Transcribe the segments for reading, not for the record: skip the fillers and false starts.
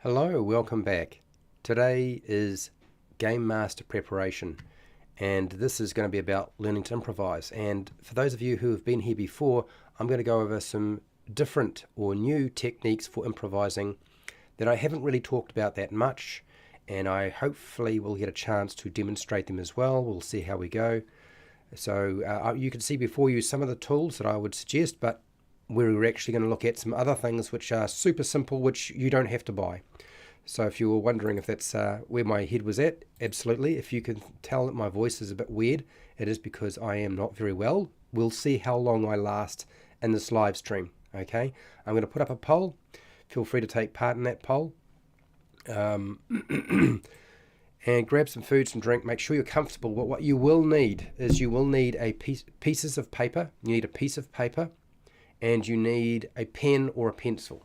Hello, welcome back. Today is Game Master preparation, and this is going to be about learning to improvise. And for those of you who have been here before, I'm going to go over some different or new techniques for improvising that I haven't really talked about that much, and I hopefully will get a chance to demonstrate them as well. We'll see how we go. So you can see before you some of the tools that I would suggest, but we're actually going to look at some other things which are super simple, which you don't have to buy. So if you were wondering if that's where my head was at, absolutely. If you can tell that my voice is a bit weird, it is because I am not very well. We'll see how long I last in this live stream. Okay, I'm going to put up a poll. Feel free to take part in that poll. And grab some food, some drink. Make sure you're comfortable. What you will need is you will need pieces of paper. You need a piece of paper, and you need a pen or a pencil.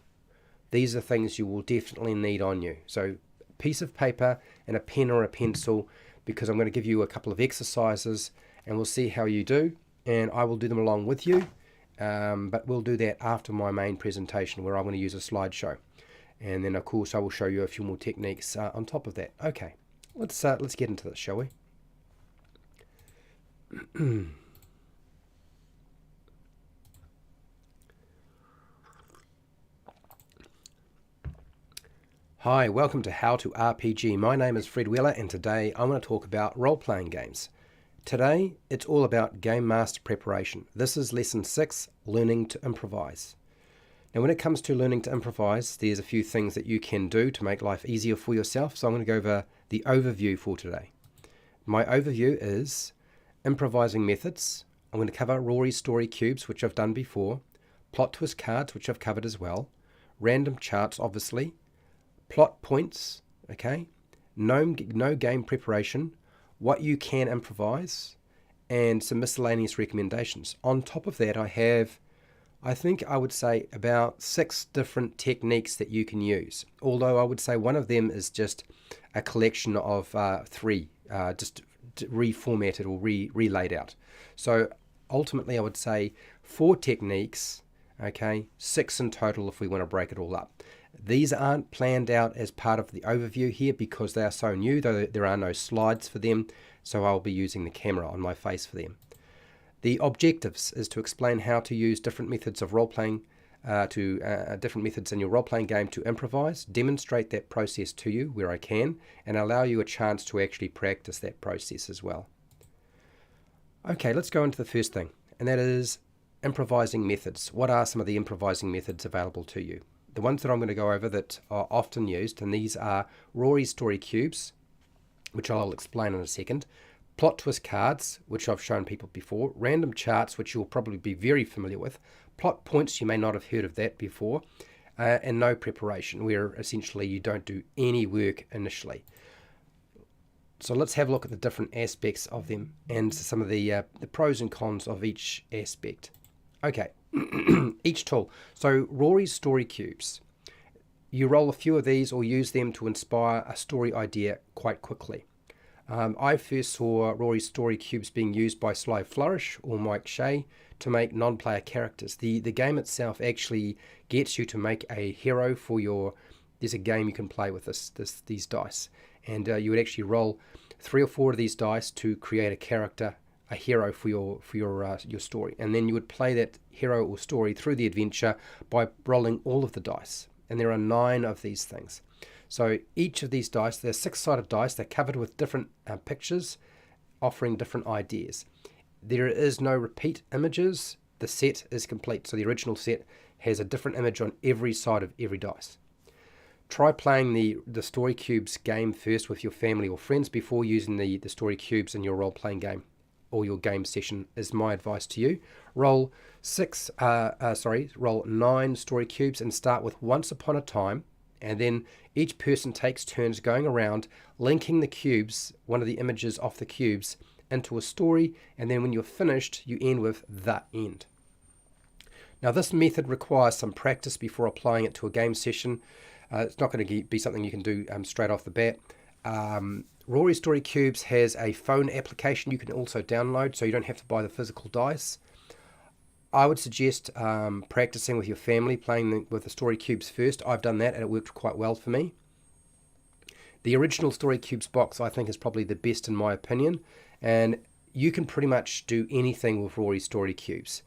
These are things you will definitely need on you. So a piece of paper and a pen or a pencil, because I'm going to give you a couple of exercises and we'll see how you do, and I will do them along with you, but we'll do that after my main presentation where I'm going to use a slideshow, and then of course I will show you a few more techniques on top of that. Okay, let's get into this, shall we? Hi, welcome to How to RPG. My name is Fred Wheeler, and today I'm going to talk about role-playing games. Today, it's all about Game Master preparation. This is Lesson 6, Learning to Improvise. Now, when it comes to learning to improvise, there's a few things that you can do to make life easier for yourself, so I'm going to go over the overview for today. My overview is improvising methods. I'm going to cover Rory story cubes, which I've done before, plot twist cards, which I've covered as well, random charts, obviously, plot points, okay, no game preparation, what you can improvise, and some miscellaneous recommendations. On top of that, I think I would say about 6 different techniques that you can use, although I would say one of them is just a collection of 3, just reformatted or relaid out. So ultimately I would say 4 techniques, okay, 6 in total if we want to break it all up. These aren't planned out as part of the overview here because they are so new, though there are no slides for them, so I'll be using the camera on my face for them. The objectives is to explain how to use different methods of role-playing, different methods in your role-playing game to improvise, demonstrate that process to you where I can, and allow you a chance to actually practice that process as well. Okay, let's go into the first thing, and that is improvising methods. What are some of the improvising methods available to you? The ones that I'm going to go over that are often used, and these are Rory story cubes, which I'll explain in a second, plot twist cards, which I've shown people before, random charts, which you'll probably be very familiar with, plot points, you may not have heard of that before, and no preparation, where essentially you don't do any work initially. So let's have a look at the different aspects of them and some of the pros and cons of each aspect. Okay. Each tool. So Rory's story cubes. You roll a few of these or use them to inspire a story idea quite quickly. I first saw Rory's story cubes being used by Sly Flourish or Mike Shea to make non-player characters. The game itself actually gets you to make a hero for your... There's a game you can play with these dice, and you would actually roll 3 or 4 of these dice to create a character, a hero for your story, and then you would play that hero or story through the adventure by rolling all of the dice, and there are 9 of these things. So each of these dice, they're 6-sided dice, they're covered with different pictures offering different ideas. There is no repeat images. The set is complete, so the original set has a different image on every side of every dice. Try playing the story cubes game first with your family or friends before using the story cubes in your role-playing game or your game session, is my advice to you. Roll 9 story cubes and start with Once Upon a Time, and then each person takes turns going around linking the cubes, one of the images off the cubes, into a story, and then when you're finished you end with The End. Now this method requires some practice before applying it to a game session. It's not going to be something you can do straight off the bat. Rory Story Cubes has a phone application you can also download, so you don't have to buy the physical dice. I would suggest practicing with your family, playing with the story cubes first. I've done that and it worked quite well for me. The original Story Cubes box, I think, is probably the best in my opinion, and you can pretty much do anything with Rory Story Cubes.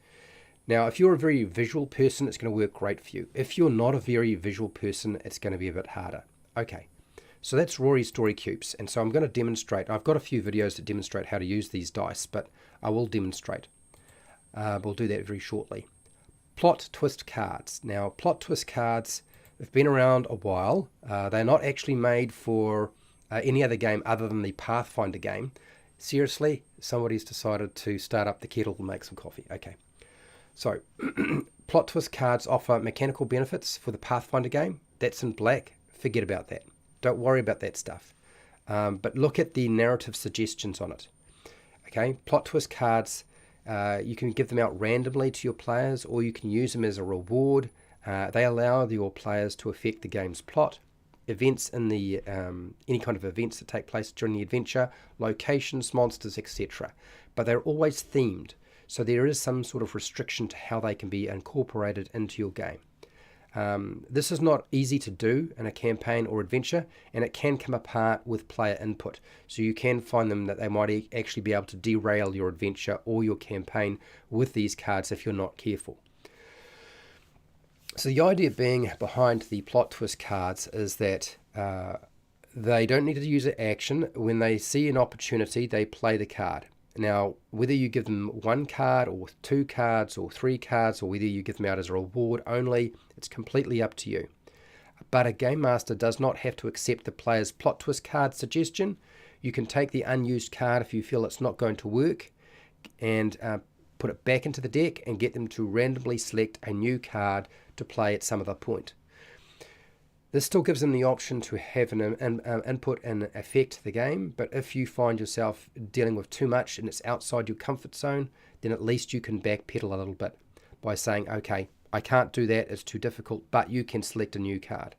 Now, if you're a very visual person, it's going to work great for you. If you're not a very visual person, it's going to be a bit harder. Okay, so that's Rory Story Cubes, and so I'm going to demonstrate. I've got a few videos that demonstrate how to use these dice, but I will demonstrate. We'll do that very shortly. Plot twist cards. Now, plot twist cards have been around a while. They're not actually made for any other game other than the Pathfinder game. Seriously, somebody's decided to start up the kettle and make some coffee. Okay. So, plot twist cards offer mechanical benefits for the Pathfinder game. That's in black. Forget about that. Don't worry about that stuff. But look at the narrative suggestions on it. Okay, plot twist cards, you can give them out randomly to your players, or you can use them as a reward. They allow your players to affect the game's plot, events in the any kind of events that take place during the adventure, locations, monsters, etc. But they're always themed. So there is some sort of restriction to how they can be incorporated into your game. This is not easy to do in a campaign or adventure, and it can come apart with player input. So you can find them that they might actually be able to derail your adventure or your campaign with these cards if you're not careful. So the idea being behind the plot twist cards is that they don't need to use an action. When they see an opportunity, they play the card. Now, whether you give them one card or 2 cards or 3 cards, or whether you give them out as a reward only, it's completely up to you. But a game master does not have to accept the player's plot twist card suggestion. You can take the unused card if you feel it's not going to work and put it back into the deck and get them to randomly select a new card to play at some other point. This still gives them the option to have an input and affect the game, but if you find yourself dealing with too much and it's outside your comfort zone, then at least you can backpedal a little bit by saying, okay, I can't do that, it's too difficult, but you can select a new card.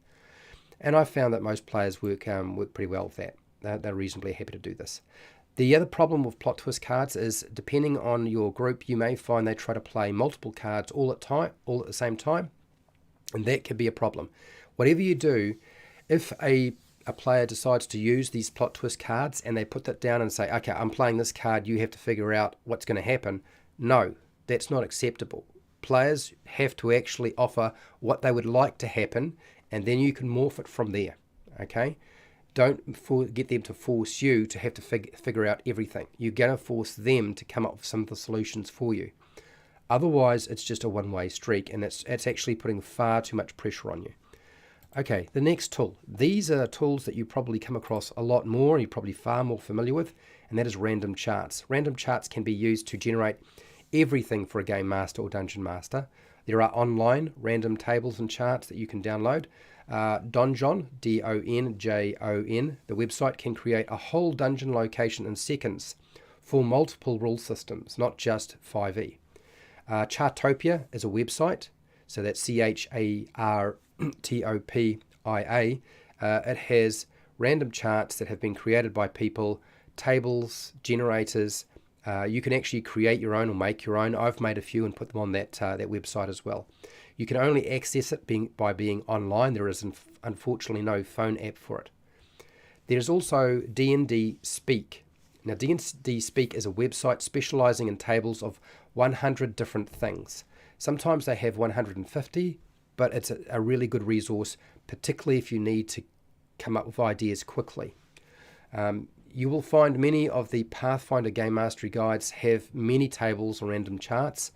And I've found that most players work pretty well with that. They're reasonably happy to do this. The other problem with plot twist cards is, depending on your group, you may find they try to play multiple cards all at the same time, and that can be a problem. Whatever you do, if a player decides to use these plot twist cards and they put that down and say, okay, I'm playing this card, you have to figure out what's going to happen. No, that's not acceptable. Players have to actually offer what they would like to happen, and then you can morph it from there. Okay? Don't get them to force you to have to figure out everything. You're going to force them to come up with some of the solutions for you. Otherwise, it's just a one-way streak, and it's actually putting far too much pressure on you. Okay, the next tool. These are tools that you probably come across a lot more, you're probably far more familiar with, and that is random charts. Random charts can be used to generate everything for a game master or dungeon master. There are online random tables and charts that you can download. Donjon, D-O-N-J-O-N, the website can create a whole dungeon location in seconds for multiple rule systems, not just 5e. Chartopia is a website, so that's C-H-A-R T-O-P-I-A. It has random charts that have been created by people, tables, generators. You can actually create your own or make your own. I've made a few and put them on that website as well. You can only access it by being online. There is unfortunately no phone app for it. There's also D&D Speak. Now, D&D Speak is a website specializing in tables of 100 different things. Sometimes they have 150, but it's a really good resource, particularly if you need to come up with ideas quickly. You will find many of the Pathfinder Game Mastery guides have many tables or random charts.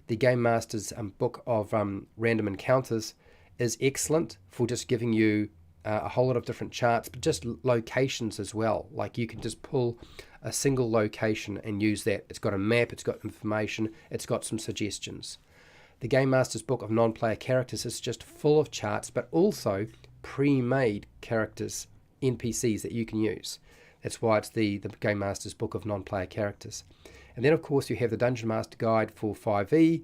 The Game Master's book of random encounters is excellent for just giving you a whole lot of different charts, but just locations as well. Like, you can just pull a single location and use that. It's got a map, it's got information, it's got some suggestions. The Game Master's book of non-player characters is just full of charts, but also pre-made characters, NPCs that you can use. That's why it's the Game Master's book of non-player characters. And then, of course, you have the Dungeon Master Guide for 5e,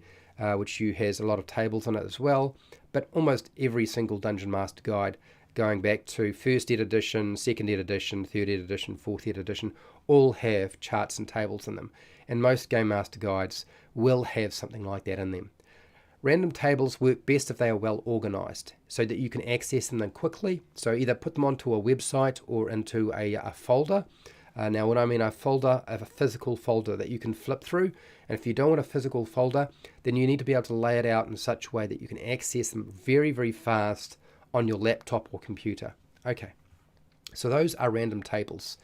which has a lot of tables in it as well. But almost every single Dungeon Master Guide, going back to 1st Ed edition, 2nd Ed edition, 3rd Ed edition, 4th Ed edition, all have charts and tables in them. And most Game Master Guides will have something like that in them. Random tables work best if they are well organized so that you can access them quickly. So either put them onto a website or into a folder. Now, when I mean a folder, I have a physical folder that you can flip through. And if you don't want a physical folder, then you need to be able to lay it out in such a way that you can access them very, very fast on your laptop or computer. Okay, so those are random tables.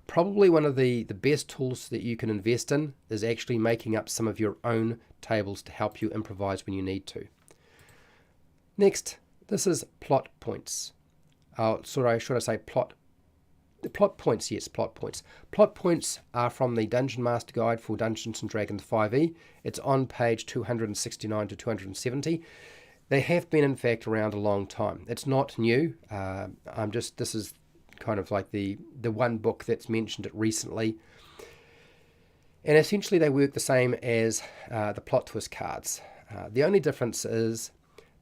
Probably one of the best tools that you can invest in is actually making up some of your own tables to help you improvise when you need to. Next, this is plot points. Should I say plot points? Yes, plot points. Plot points are from the Dungeon Master Guide for Dungeons & Dragons 5e. It's on page 269 to 270. They have been, in fact, around a long time. It's not new. This is kind of like the one book that's mentioned it recently. And essentially they work the same as the plot twist cards. The only difference is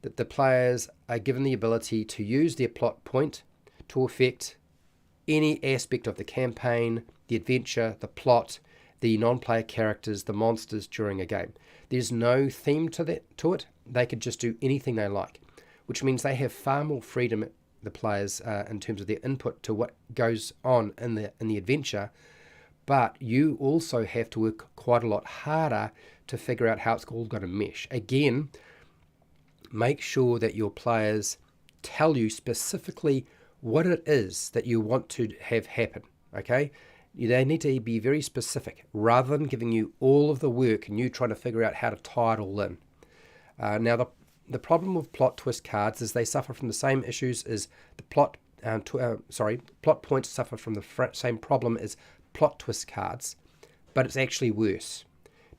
that the players are given the ability to use their plot point to affect any aspect of the campaign, the adventure, the plot, the non-player characters, the monsters during a game. There's no theme to it. They could just do anything they like, which means they have far more freedom, the players, in terms of their input to what goes on in the adventure. But you also have to work quite a lot harder to figure out how it's all going to mesh. Again, make sure that your players tell you specifically what it is that you want to have happen, okay? They need to be very specific rather than giving you all of the work and you trying to figure out how to tie it all in. Now, the problem with plot twist cards is they suffer from the same issues as the plot points suffer from the same problem as plot twist cards, but it's actually worse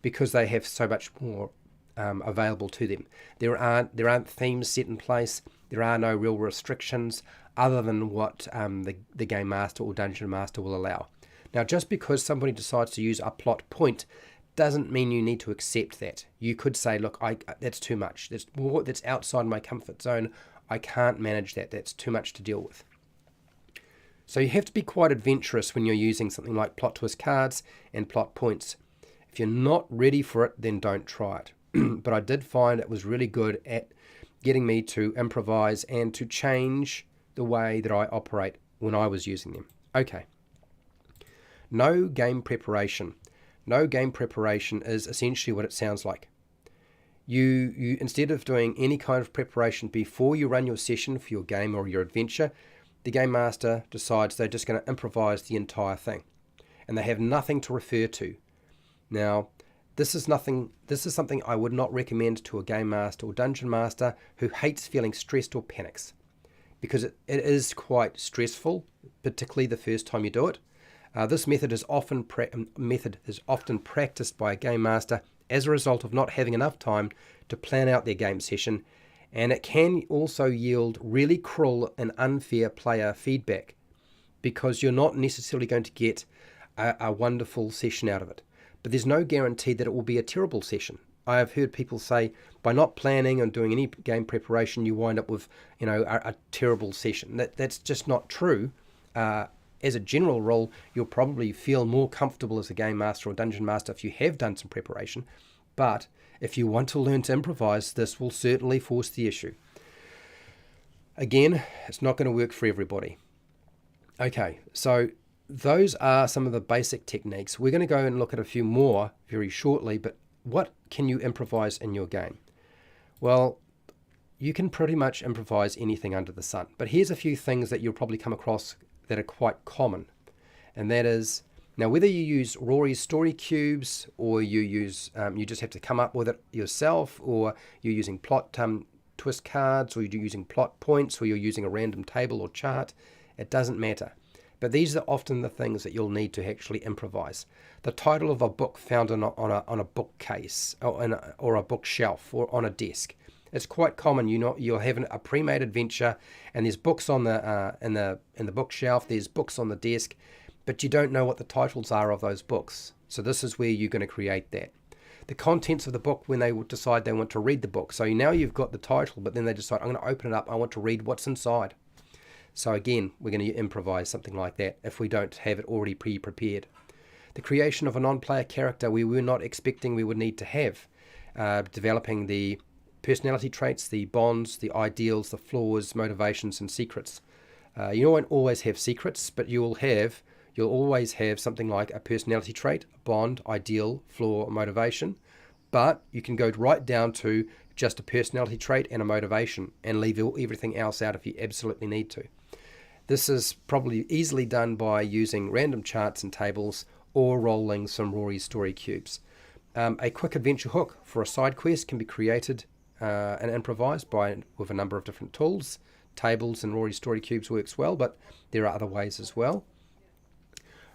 because they have so much more available to them. There aren't themes set in place. There are no real restrictions other than what the Game Master or Dungeon Master will allow. Now, just because somebody decides to use a plot point doesn't mean you need to accept that. You could say, look, that's too much. That's outside my comfort zone. I can't manage that. That's too much to deal with. So you have to be quite adventurous when you're using something like plot twist cards and plot points. If you're not ready for it, then don't try it. But I did find it was really good at getting me to improvise and to change the way that I operate when I was using them. Okay. No game preparation. No game preparation is essentially what it sounds like. You instead of doing any kind of preparation before you run your session for your game or your adventure, the Game Master decides they're just going to improvise the entire thing. And they have nothing to refer to. Now, this is something I would not recommend to a Game Master or Dungeon Master who hates feeling stressed or panics. Because it is quite stressful, particularly the first time you do it. This method is often practiced by a Game Master as a result of not having enough time to plan out their game session, and it can also yield really cruel and unfair player feedback because you're not necessarily going to get a wonderful session out of it. But there's no guarantee that it will be a terrible session. I have heard people say by not planning and doing any game preparation, you wind up with a terrible session. That's just not true. As a general rule, you'll probably feel more comfortable as a Game Master or Dungeon Master if you have done some preparation. But if you want to learn to improvise, this will certainly force the issue. Again, it's not going to work for everybody. Okay, so those are some of the basic techniques. We're going to go and look at a few more very shortly, but what can you improvise in your game? Well, you can pretty much improvise anything under the sun. But here's a few things that you'll probably come across that are quite common. And that is, now whether you use Rory's story cubes or you use, you just have to come up with it yourself, or you're using plot twist cards, or you're using plot points, or you're using a random table or chart, it doesn't matter. But these are often the things that you'll need to actually improvise. The title of a book found on a bookcase or a bookshelf or on a desk. It's quite common, you'll have a pre-made adventure, and there's books on in the bookshelf, there's books on the desk, but you don't know what the titles are of those books. So this is where you're going to create that. The contents of the book when they decide they want to read the book. So now you've got the title, but then they decide, I'm going to open it up, I want to read what's inside. So again, we're going to improvise something like that if we don't have it already pre-prepared. The creation of a non-player character we were not expecting we would need to have. Developing the personality traits, the bonds, the ideals, the flaws, motivations, and secrets. You won't always have secrets, but you'll always have something like a personality trait, a bond, ideal, flaw, or motivation. But you can go right down to just a personality trait and a motivation and leave everything else out if you absolutely need to. This is probably easily done by using random charts and tables or rolling some Rory story cubes. A quick adventure hook for a side quest can be created and improvised with a number of different tools. Tables and Rory story cubes works well, but there are other ways as well.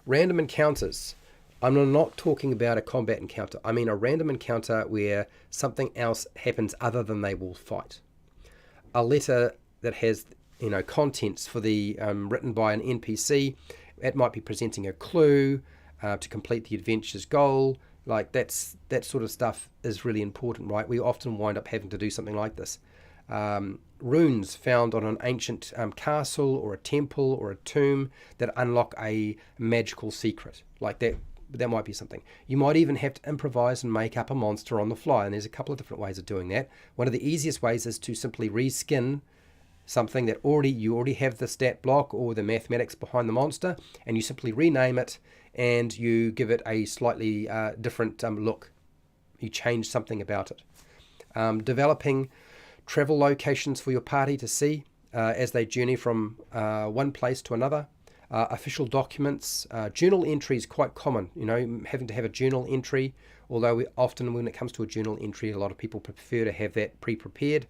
Random encounters. I'm not talking about a combat encounter. I mean a random encounter where something else happens other than they will fight. A letter that has contents for the written by an NPC. It might be presenting a clue to complete the adventure's goal. Like that sort of stuff is really important, right? We often wind up having to do something like this. Runes found on an ancient castle or a temple or a tomb that unlock a magical secret. Like that might be something. You might even have to improvise and make up a monster on the fly, and there's a couple of different ways of doing that. One of the easiest ways is to simply reskin something that you already have the stat block or the mathematics behind the monster, and you simply rename it and you give it a slightly different look. You change something about it. Developing travel locations for your party to see as they journey from one place to another. Official documents, journal entry is quite common, having to have a journal entry, although often when it comes to a journal entry, a lot of people prefer to have that pre-prepared.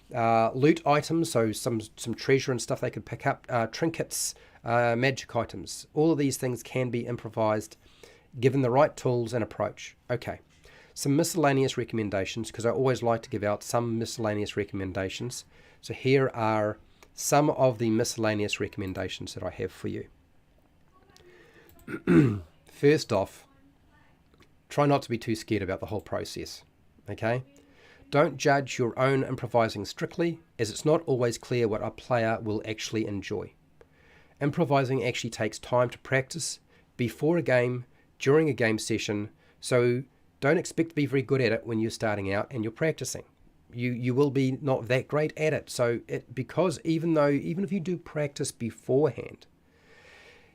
Loot items, so some treasure and stuff they could pick up, trinkets, magic items. All of these things can be improvised given the right tools and approach. Okay, some miscellaneous recommendations, because I always like to give out some miscellaneous recommendations. So here are some of the miscellaneous recommendations that I have for you. First off, try not to be too scared about the whole process. Okay? Don't judge your own improvising strictly, as it's not always clear what a player will actually enjoy. Improvising actually takes time to practice before a game, during a game session, so don't expect to be very good at it when you're starting out and you're practicing. You will be not that great at it. Because even if you do practice beforehand,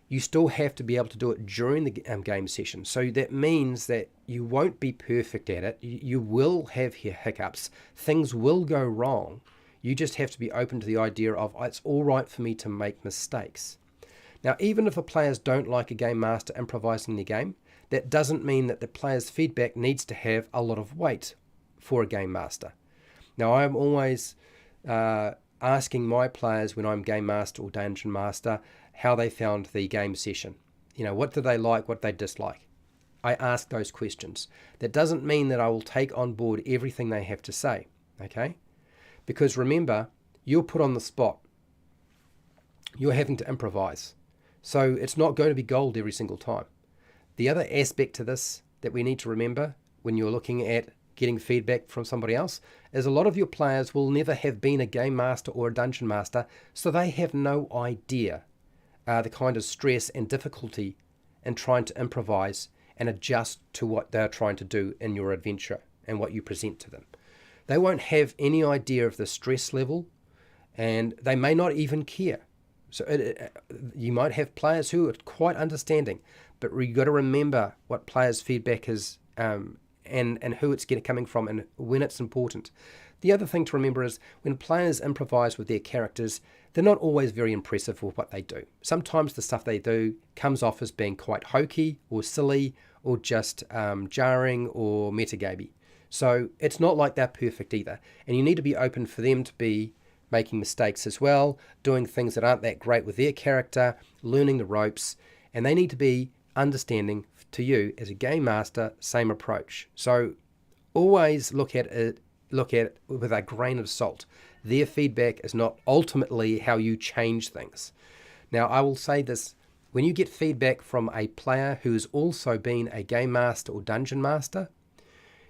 you still have to be able to do it during the game session. So that means that you won't be perfect at it. You will have hiccups. Things will go wrong. You just have to be open to the idea of it's all right for me to make mistakes. Now, even if the players don't like a game master improvising the game, that doesn't mean that the player's feedback needs to have a lot of weight for a game master. Now, I'm always asking my players when I'm game master or dungeon master how they found the game session. What do they like, what they dislike? I ask those questions. That doesn't mean that I will take on board everything they have to say, okay? Because remember, you're put on the spot. You're having to improvise. So it's not going to be gold every single time. The other aspect to this that we need to remember when you're looking at getting feedback from somebody else is a lot of your players will never have been a game master or a dungeon master, so they have no idea the kind of stress and difficulty in trying to improvise and adjust to what they're trying to do in your adventure and what you present to them. They won't have any idea of the stress level, and they may not even care. So you might have players who are quite understanding, but you've got to remember what players' feedback is and who it's coming from and when it's important. The other thing to remember is when players improvise with their characters, they're not always very impressive with what they do. Sometimes the stuff they do comes off as being quite hokey or silly or just jarring or metagamey. So it's not like they're perfect either. And you need to be open for them to be making mistakes as well, doing things that aren't that great with their character, learning the ropes, and they need to be understanding to you as a game master, same approach. So always look at it with a grain of salt. Their feedback is not ultimately how you change things. Now, I will say this, when you get feedback from a player who's also been a game master or dungeon master,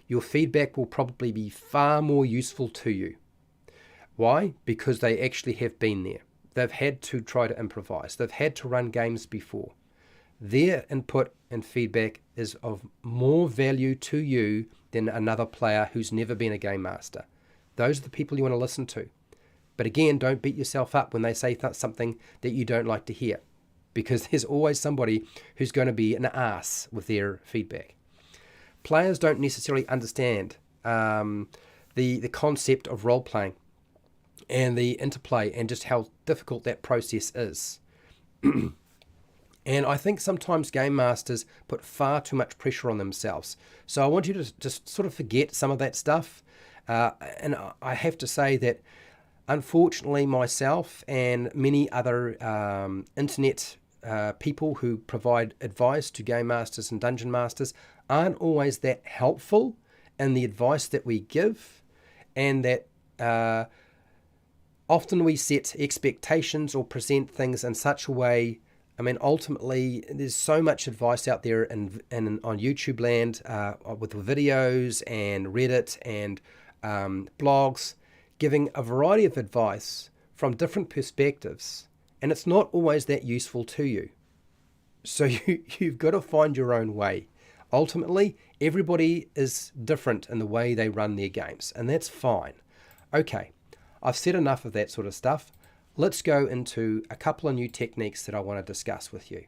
your feedback will probably be far more useful to you. Why? Because they actually have been there. They've had to try to improvise. They've had to run games before. Their input and feedback is of more value to you than another player who's never been a game master. Those are the people you want to listen to. But again, don't beat yourself up when they say something that you don't like to hear, because there's always somebody who's going to be an ass with their feedback. Players don't necessarily understand the concept of role-playing and the interplay and just how difficult that process is. And I think sometimes game masters put far too much pressure on themselves. So I want you to just sort of forget some of that stuff. And I have to say that, unfortunately, myself and many other internet people who provide advice to game masters and dungeon masters aren't always that helpful in the advice that we give, and that often we set expectations or present things in such a way. I mean, ultimately, there's so much advice out there in on YouTube land with videos and Reddit and blogs giving a variety of advice from different perspectives, and it's not always that useful to you. So you've got to find your own way. Ultimately, everybody is different in the way they run their games, and that's fine. Okay, I've said enough of that sort of stuff. Let's go into a couple of new techniques that I want to discuss with you.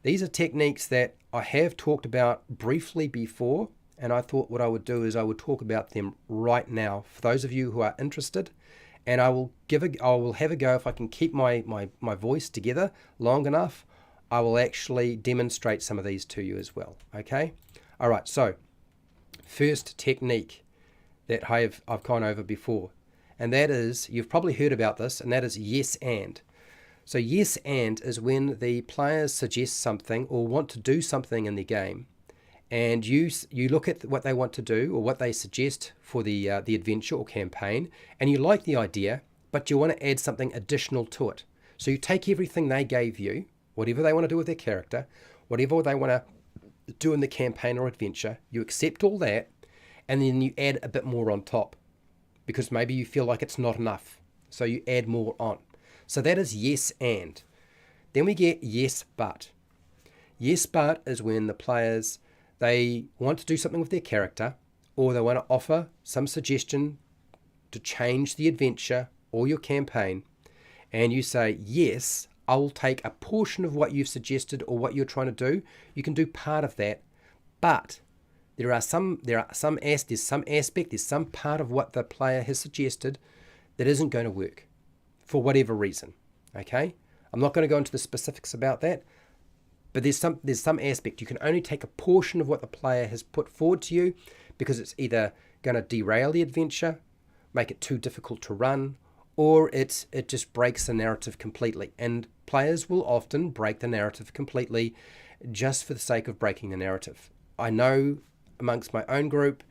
These are techniques that I have talked about briefly before, and I thought what I would do is I would talk about them right now for those of you who are interested, and I will have a go. If I can keep my voice together long enough, I will actually demonstrate some of these to you as well. Okay? All right, so first technique that I've gone over before, and that is, you've probably heard about this, and that is yes and. So yes and is when the players suggest something or want to do something in the game, and you look at what they want to do or what they suggest for the adventure or campaign, and you like the idea, but you want to add something additional to it. So you take everything they gave you, whatever they want to do with their character, whatever they want to do in the campaign or adventure, you accept all that, and then you add a bit more on top, because maybe you feel like it's not enough, so you add more on. So that is yes and. Then we get yes but. Yes but is when the players, they want to do something with their character, or they want to offer some suggestion to change the adventure or your campaign, and you say, yes, I will take a portion of what you've suggested or what you're trying to do. You can do part of that, but there's some aspect, there's some part of what the player has suggested that isn't going to work for whatever reason. Okay, I'm not going to go into the specifics about that, but there's some aspect. You can only take a portion of what the player has put forward to you, because it's either going to derail the adventure, make it too difficult to run, or it just breaks the narrative completely. And players will often break the narrative completely just for the sake of breaking the narrative. I know amongst my own group,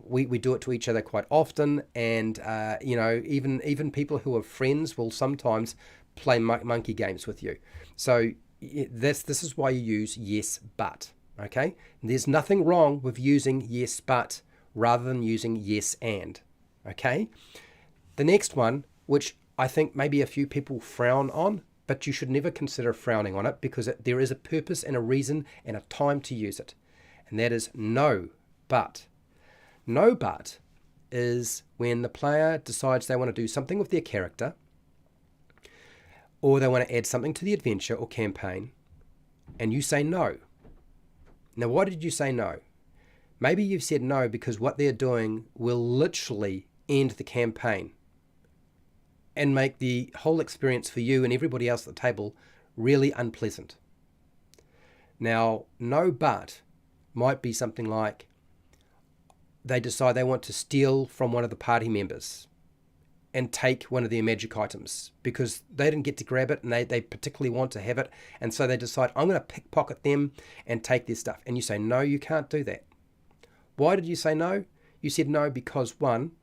we do it to each other quite often, and even people who are friends will sometimes play monkey games with you. So this is why you use yes but. Okay, and there's nothing wrong with using yes but rather than using yes and. Okay, the next one, which I think maybe a few people frown on, but you should never consider frowning on it, because there is a purpose and a reason and a time to use it. And that is no but. No but is when the player decides they want to do something with their character, or they want to add something to the adventure or campaign, and you say no. Now, why did you say no? Maybe you've said no because what they're doing will literally end the campaign and make the whole experience for you and everybody else at the table really unpleasant. Now, no but might be something like they decide they want to steal from one of the party members and take one of their magic items because they didn't get to grab it and they particularly want to have it, and so they decide, I'm going to pickpocket them and take their stuff. And you say, no, you can't do that. Why did you say no? You said no because, one,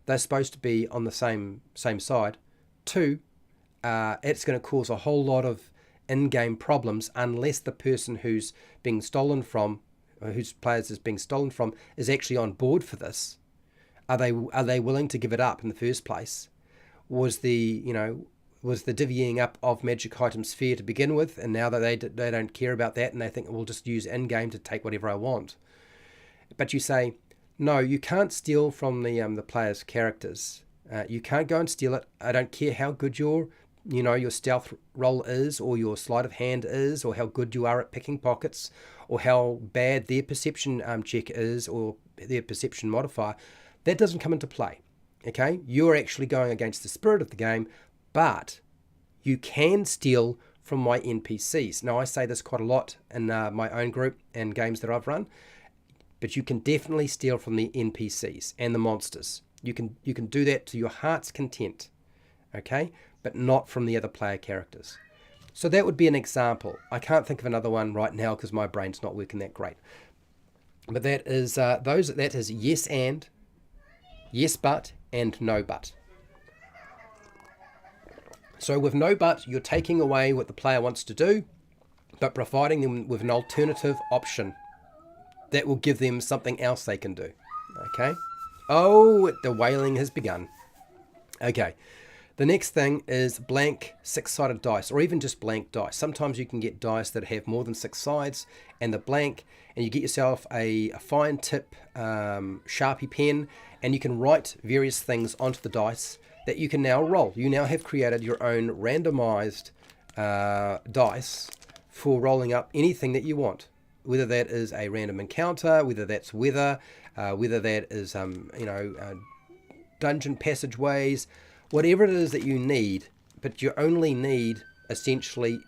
they're supposed to be on the same side. Two, it's going to cause a whole lot of in-game problems unless the person who's being stolen from, or whose players is being stolen from, is actually on board for this. Are they willing to give it up in the first place? Was the divvying up of magic items fair to begin with, and now that they don't care about that and they think we'll just use in-game to take whatever I want? But you say, No, you can't steal from the player's characters. You can't go and steal it. I don't care how good your stealth roll is, or your sleight of hand is, or how good you are at picking pockets, or how bad their perception check is, or their perception modifier. That doesn't come into play. Okay, you're actually going against the spirit of the game, but you can steal from my NPCs. Now, I say this quite a lot in my own group and games that I've run, but you can definitely steal from the NPCs and the monsters. You can do that to your heart's content, okay, but not from the other player characters. So that would be an example. I can't think of another one right now because my brain's not working that great. But that is that is yes and, yes but, and no but. So with no but, you're taking away what the player wants to do, but providing them with an alternative option that will give them something else they can do. Okay? Oh, the wailing has begun. Okay. The next thing is blank six-sided dice, or even just blank dice. Sometimes you can get dice that have more than six sides, and the blank, and you get yourself a fine tip Sharpie pen, and you can write various things onto the dice that you can now roll. You now have created your own randomized dice for rolling up anything that you want, whether that is a random encounter, whether that's weather, whether that is dungeon passageways, whatever it is that you need, but you only need essentially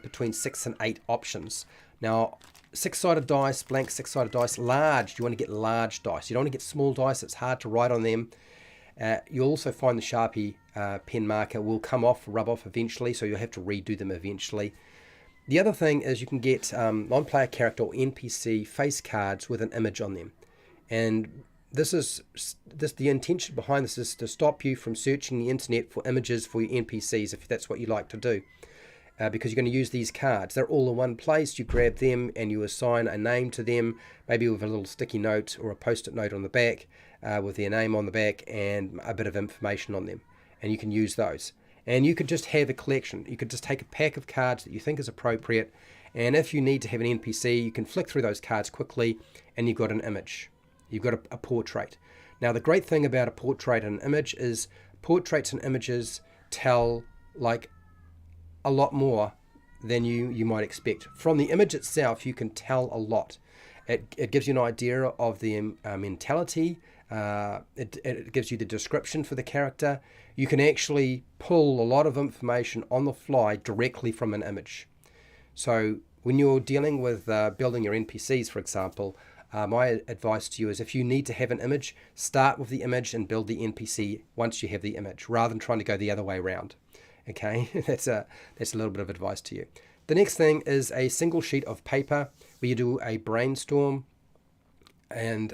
between 6 and 8 options. Now, six-sided dice, blank six-sided dice, large, you want to get large dice. You don't want to get small dice, it's hard to write on them. You'll also find the Sharpie pen marker will come off, rub off eventually, so you'll have to redo them eventually. The other thing is you can get non-player character or NPC face cards with an image on them. And the intention behind this is to stop you from searching the internet for images for your NPCs, if that's what you like to do. Because you're going to use these cards. They're all in one place. You grab them and you assign a name to them, maybe with a little sticky note or a post-it note on the back with their name on the back and a bit of information on them. And you can use those. And you could just have a collection. You could just take a pack of cards that you think is appropriate. And if you need to have an NPC, you can flick through those cards quickly and you've got an image. You've got a portrait. Now, the great thing about a portrait and an image is portraits and images tell like a lot more than you might expect. From the image itself, you can tell a lot. It gives you an idea of the mentality. It gives you the description for the character. You can actually pull a lot of information on the fly directly from an image. So when you're dealing with building your NPCs, for example, my advice to you is if you need to have an image, start with the image and build the NPC once you have the image, rather than trying to go the other way around. Okay, that's a little bit of advice to you. The next thing is a single sheet of paper where you do a brainstorm. And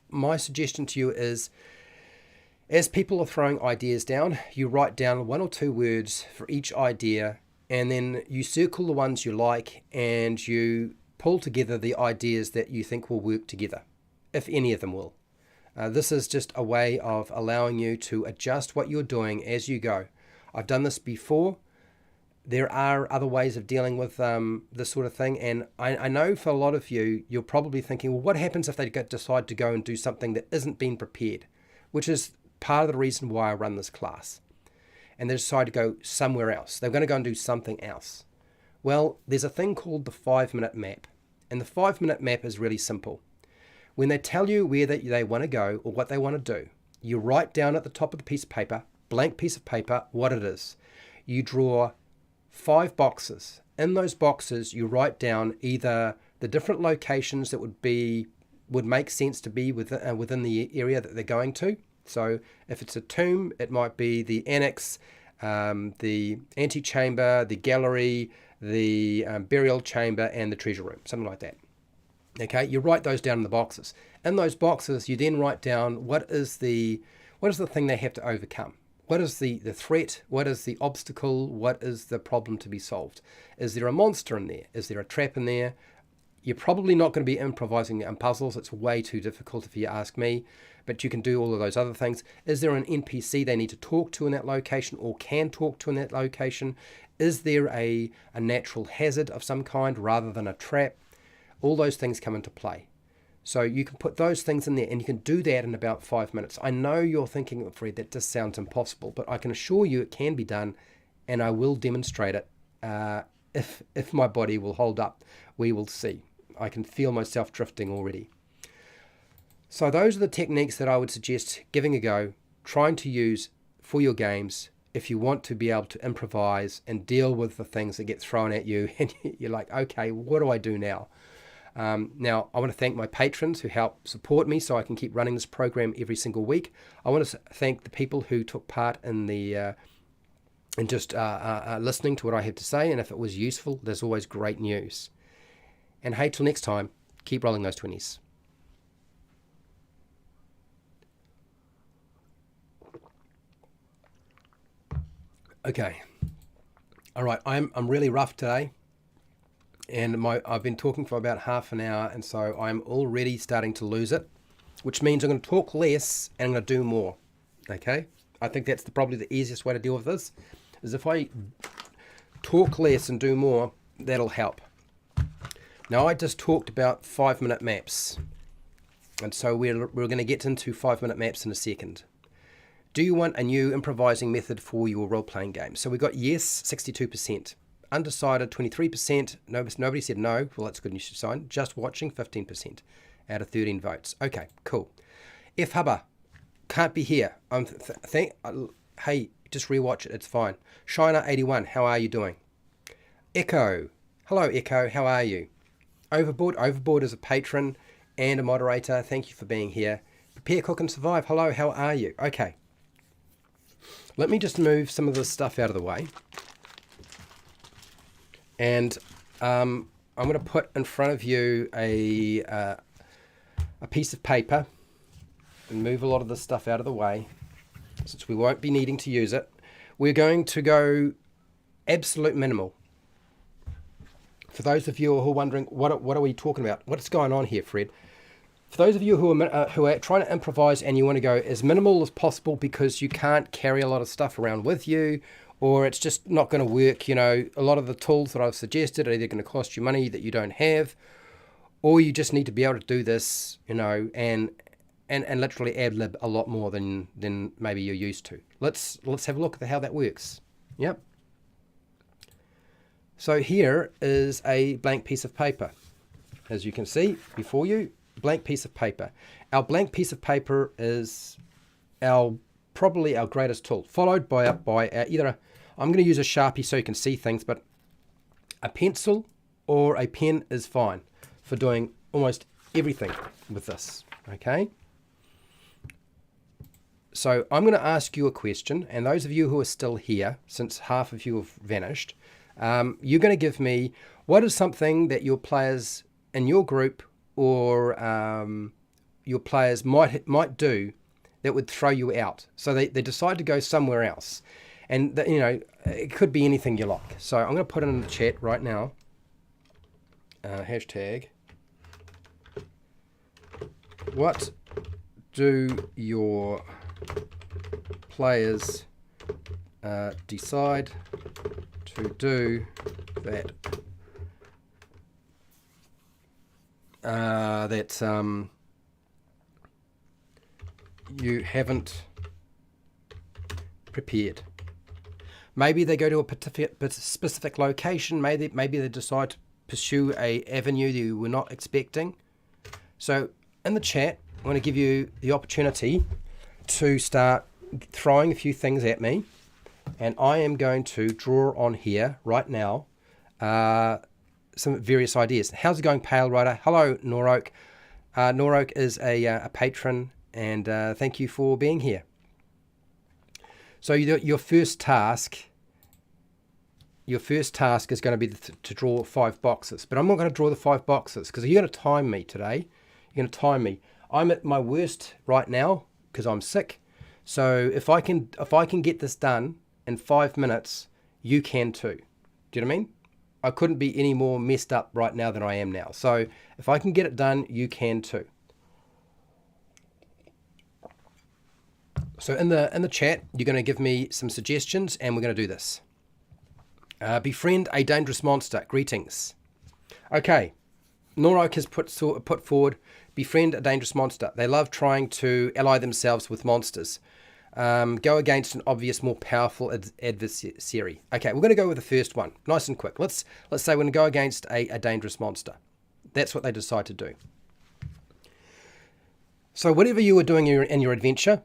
my suggestion to you is, as people are throwing ideas down, you write down 1 or 2 words for each idea, and then you circle the ones you like, and you pull together the ideas that you think will work together, if any of them will. This is just a way of allowing you to adjust what you're doing as you go. I've done this before. There are other ways of dealing with this sort of thing, and I know for a lot of you, you're probably thinking, well, what happens if they decide to go and do something that isn't been prepared, which is part of the reason why I run this class, and they decide to go somewhere else. They're going to go and do something else. Well, there's a thing called the 5-minute map, and the 5-minute map is really simple. When they tell you where they want to go or what they want to do, you write down at the top of the piece of paper, blank piece of paper, what it is. You draw 5 boxes. In those boxes, you write down either the different locations that would make sense to be within the area that they're going to. So if it's a tomb, it might be the annex, the antechamber, the gallery, the burial chamber, and the treasure room, something like that. Okay, you write those down in the boxes. In those boxes, you then write down what is the thing they have to overcome. What is the threat? What is the obstacle? What is the problem to be solved? Is there a monster in there? Is there a trap in there? You're probably not going to be improvising puzzles. It's way too difficult if you ask me, but you can do all of those other things. Is there an NPC they need to talk to in that location or can talk to in that location? Is there a natural hazard of some kind rather than a trap? All those things come into play. So you can put those things in there and you can do that in about 5 minutes. I know you're thinking, Fred, that just sounds impossible, but I can assure you it can be done, and I will demonstrate it. If my body will hold up, we will see. I can feel myself drifting already. So those are the techniques that I would suggest giving a go, trying to use for your games if you want to be able to improvise and deal with the things that get thrown at you and you're like, okay, what do I do now? Now, I want to thank my patrons who help support me so I can keep running this program every single week. I want to thank the people who took part in the in just listening to what I have to say, and if it was useful, there's always great news. And hey, till next time, keep rolling those 20s. Okay, all right, I'm really rough today. And I've been talking for about half an hour, and so I'm already starting to lose it, which means I'm going to talk less and I'm going to do more. Okay? I think that's probably the easiest way to deal with this, is if I talk less and do more, that'll help. Now, I just talked about 5-minute maps, and so we're going to get into 5-minute maps in a second. Do you want a new improvising method for your role-playing game? So we got yes, 62%. Undecided, 23%. Nobody said no. Well, that's good news sign. Just watching, 15% out of 13 votes. Okay, cool. F Hubba, can't be here. Hey, just rewatch it. It's fine. Shiner81, how are you doing? Echo, hello Echo, how are you? Overboard is a patron and a moderator. Thank you for being here. Prepare, Cook and Survive. Hello, how are you? Okay. Let me just move some of this stuff out of the way. And I'm going to put in front of you a piece of paper and move a lot of this stuff out of the way, since we won't be needing to use it. We're going to go absolute minimal. For those of you who are wondering, what are we talking about? What's going on here, Fred? For those of you who are trying to improvise and you want to go as minimal as possible because you can't carry a lot of stuff around with you, or it's just not going to work, a lot of the tools that I've suggested are either going to cost you money that you don't have, or you just need to be able to do this, and literally ad-lib a lot more than maybe you're used to. Let's have a look at how that works. Yep. So here is a blank piece of paper. As you can see before you, blank piece of paper. Our blank piece of paper is probably our greatest tool, followed by either I'm going to use a Sharpie so you can see things, but a pencil or a pen is fine for doing almost everything with this, okay? So I'm going to ask you a question, and those of you who are still here, since half of you have vanished, you're going to give me what is something that your players in your group or your players might do that would throw you out. So they decide to go somewhere else. And, it could be anything you like. So I'm going to put it in the chat right now. Hashtag. What do your players decide to do that you haven't prepared? Maybe they go to a specific location. Maybe they decide to pursue a avenue that you were not expecting. So in the chat, I'm going to give you the opportunity to start throwing a few things at me, and I am going to draw on here right now some various ideas. How's it going, Pale Rider? Hello, Noroak. Noroak is a patron, and thank you for being here. So your first task is going to be to draw 5 boxes. But I'm not going to draw the 5 boxes because you're going to time me today. You're going to time me. I'm at my worst right now because I'm sick. So if I can get this done in 5 minutes, you can too. Do you know what I mean? I couldn't be any more messed up right now than I am now. So if I can get it done, you can too. So in the chat, you're going to give me some suggestions, and we're going to do this. Befriend a dangerous monster. Greetings. Okay. Norok has put forward befriend a dangerous monster. They love trying to ally themselves with monsters. Go against an obvious, more powerful adversary. Okay, we're going to go with the first one, nice and quick. Let's say we're going to go against a dangerous monster. That's what they decide to do. So whatever you were doing in your adventure,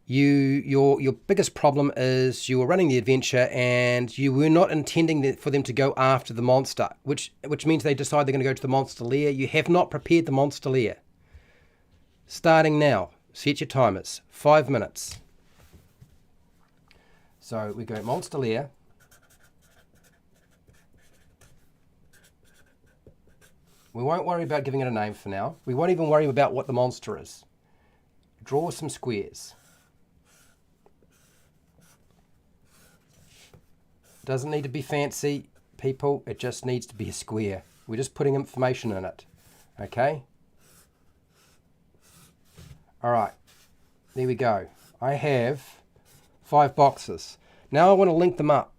your biggest problem is you were running the adventure and you were not intending for them to go after the monster, which means they decide they're going to go to the monster lair. You have not prepared the monster lair. Starting now. Set your timers. 5 minutes. So we go monster lair. We won't worry about giving it a name for now. We won't even worry about what the monster is. Draw some squares. Doesn't need to be fancy, people. It just needs to be a square. We're just putting information in it. Okay? All right. There we go. I have 5 boxes. Now I want to link them up.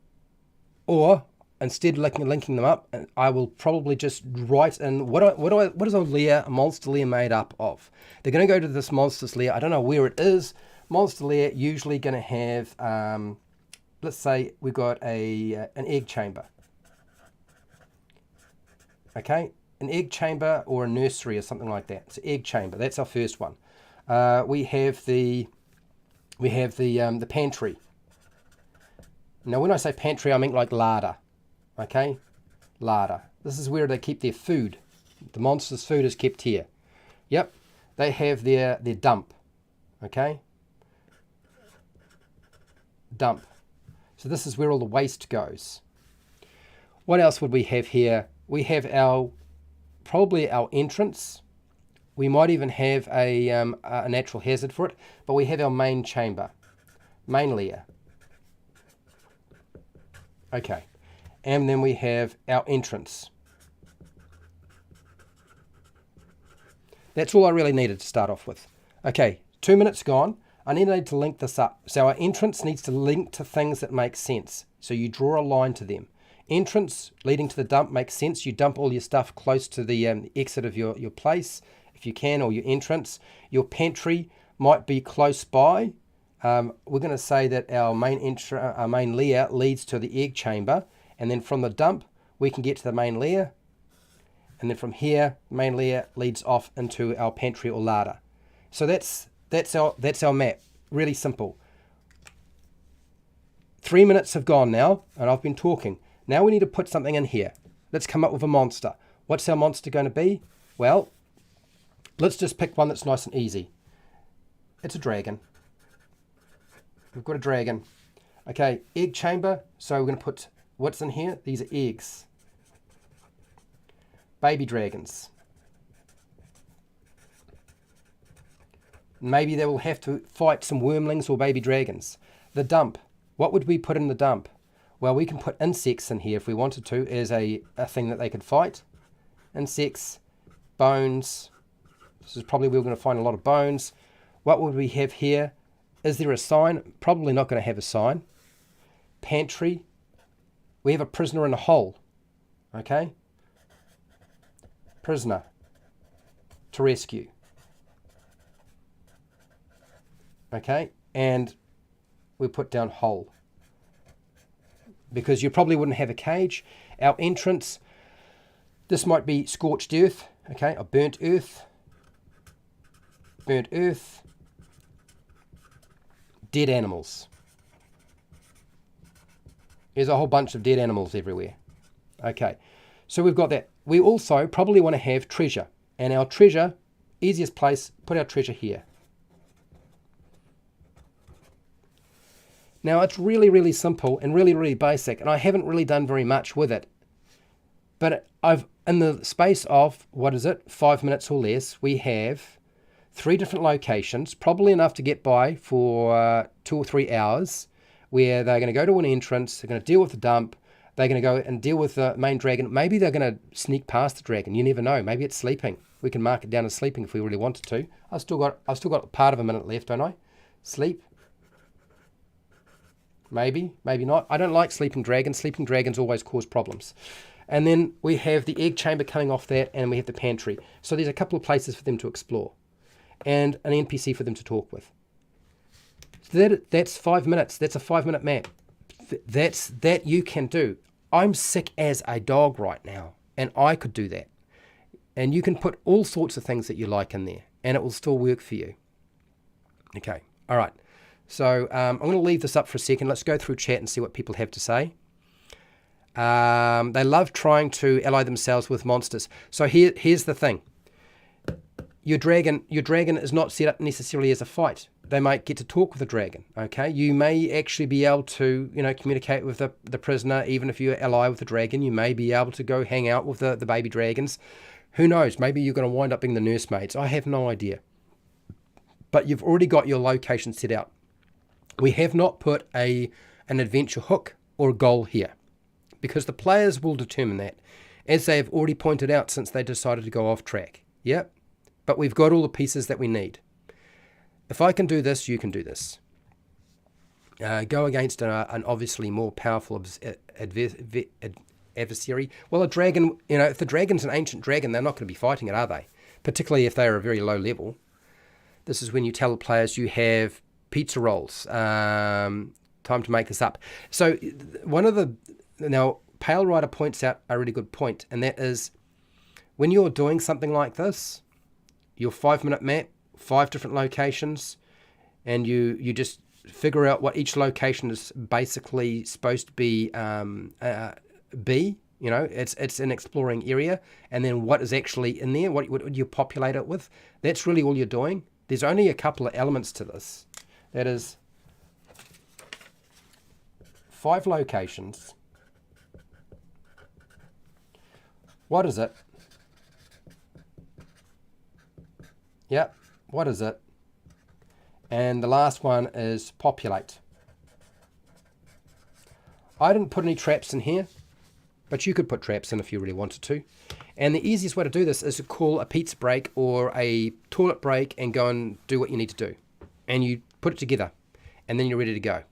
Or instead of linking them up, I will probably just write in what is a monster lair made up of. They're going to go to this monster's lair. I don't know where it is. Monster lair usually going to have, let's say we've got an egg chamber. Okay, an egg chamber or a nursery or something like that. It's an egg chamber. That's our first one. We have the pantry. Now, when I say pantry, I mean like larder. Okay, larder. This is where they keep their food. The monster's food is kept here. Yep, they have their dump. Okay, dump. So this is where all the waste goes. What else would we have here? We have probably our entrance. We might even have a natural hazard for it, but we have our main chamber, main layer. Okay, and then we have our entrance. That's all I really needed to start off with. Okay, 2 minutes gone. I need to link this up. So our entrance needs to link to things that make sense. So you draw a line to them. Entrance leading to the dump makes sense. You dump all your stuff close to the exit of your place, if you can, or your entrance. Your pantry might be close by. We're going to say that our main layer leads to the egg chamber, and then from the dump we can get to the main layer, and then from here main layer leads off into our pantry or larder. So that's our map. Really simple. 3 minutes have gone now, and I've been talking. Now we need to put something in here. Let's come up with a monster. What's our monster going to be? Well, let's just pick one that's nice and easy. It's a dragon. We've got a dragon. Okay, egg chamber. So we're going to put what's in here. These are eggs. Baby dragons. Maybe they will have to fight some wormlings or baby dragons. The dump. What would we put in the dump? Well, we can put insects in here if we wanted to as a thing that they could fight. Insects, bones. This is probably where we're going to find a lot of bones. What would we have here? Is there a sign? Probably not going to have a sign. Pantry. We have a prisoner in a hole. Okay? Prisoner. To rescue. Okay? And we put down hole. Because you probably wouldn't have a cage. Our entrance. This might be scorched earth. Okay? Or burnt earth. Burnt earth. Dead animals. There's a whole bunch of dead animals everywhere. Okay, so we've got that. We also probably want to have treasure. And our treasure, easiest place, put our treasure here. Now it's really, really simple and really, really basic. And I haven't really done very much with it. But in the space of, 5 minutes or less, we have 3 different locations, probably enough to get by for 2 or 3 hours, where they're going to go to an entrance, they're going to deal with the dump, they're going to go and deal with the main dragon. Maybe they're going to sneak past the dragon. You never know. Maybe it's sleeping. We can mark it down as sleeping if we really wanted to. I've still got part of a minute left, don't I? Sleep. Maybe, maybe not. I don't like sleeping dragons. Sleeping dragons always cause problems. And then we have the egg chamber coming off that, and we have the pantry. So there's a couple of places for them to explore, and an NPC for them to talk with. So that's 5 minutes. That's a 5-minute map. That you can do. I'm sick as a dog right now, and I could do that. And you can put all sorts of things that you like in there, and it will still work for you. Okay, all right. So I'm going to leave this up for a second. Let's go through chat and see what people have to say. They love trying to ally themselves with monsters. So here's the thing. Your dragon is not set up necessarily as a fight. They might get to talk with the dragon. Okay, you may actually be able to communicate with the prisoner, even if you ally with the dragon. You may be able to go hang out with the baby dragons. Who knows? Maybe you're going to wind up being the nursemaids. I have no idea. But you've already got your location set out. We have not put an adventure hook or a goal here, because the players will determine that, as they have already pointed out since they decided to go off track. Yep. But we've got all the pieces that we need. If I can do this, you can do this. Go against an obviously more powerful adversary. Well, a dragon, if the dragon's an ancient dragon, they're not going to be fighting it, are they? Particularly if they're a very low level. This is when you tell the players you have pizza rolls. Time to make this up. So now Pale Rider points out a really good point, and that is when you're doing something like this, your 5-minute map, 5 different locations, and you just figure out what each location is basically supposed to be. It's an exploring area, and then what is actually in there, what would you populate it with. That's really all you're doing. There's only a couple of elements to this. That is 5 locations. What is it? Yep, what is it? And the last one is populate. I didn't put any traps in here, but you could put traps in if you really wanted to. And the easiest way to do this is to call a pizza break or a toilet break and go and do what you need to do. And you put it together, and then you're ready to go.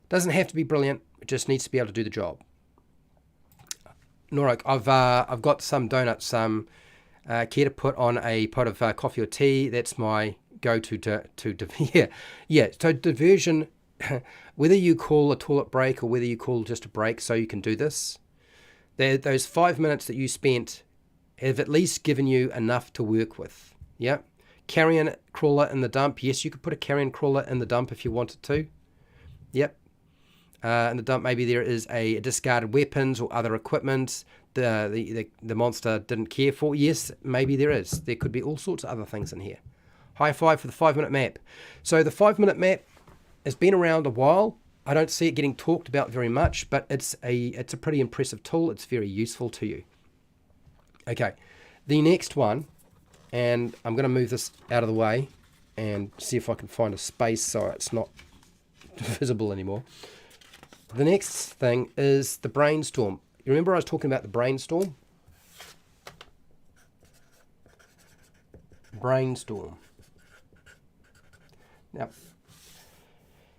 Doesn't have to be brilliant, it just needs to be able to do the job. Norok, I've got some donuts, care to put on a pot of coffee or tea. That's my go-to So diversion, whether you call a toilet break or whether you call just a break so you can do this, those 5 minutes that you spent have at least given you enough to work with. Yeah. Carrion crawler in the dump. Yes, you could put a carrion crawler in the dump if you wanted to. Yep. In the dump, maybe there is a discarded weapons or other equipment the monster didn't care for. Yes, maybe there is. There could be all sorts of other things in here. High five for the 5-minute map. So the 5-minute map has been around a while. I don't see it getting talked about very much, but it's a pretty impressive tool. It's very useful to you. Okay, the next one, and I'm going to move this out of the way and see if I can find a space so it's not visible anymore. The next thing is the brainstorm. You remember I was talking about the brainstorm? Brainstorm. Now,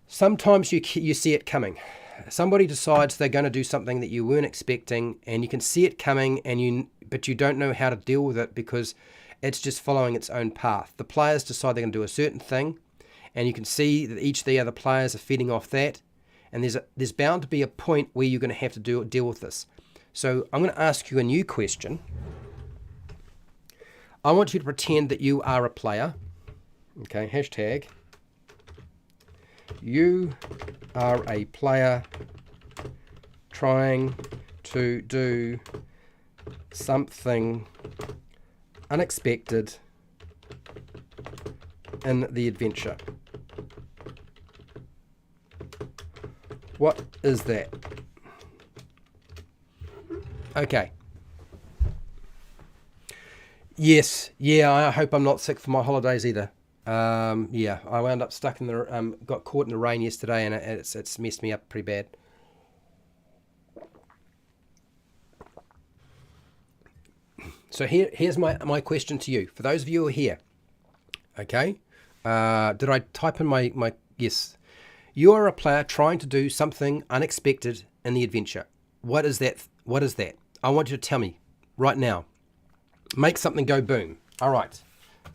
sometimes you see it coming. Somebody decides they're going to do something that you weren't expecting, and you can see it coming, but you don't know how to deal with it because it's just following its own path. The players decide they're going to do a certain thing, and you can see that each of the other players are feeding off that, and there's bound to be a point where you're going to have to deal with this. So I'm going to ask you a new question. I want you to pretend that you are a player. Okay, hashtag. You are a player trying to do something unexpected in the adventure. What is that? Okay. Yes. Yeah, I hope I'm not sick for my holidays either. Yeah, I wound up stuck in the got caught in the rain yesterday, and it's messed me up pretty bad. So here's my question to you. For those of you who are here, okay, did I type in my yes? You are a player trying to do something unexpected in the adventure. What is that What is that? I want you to tell me right now. Make something go boom. All right.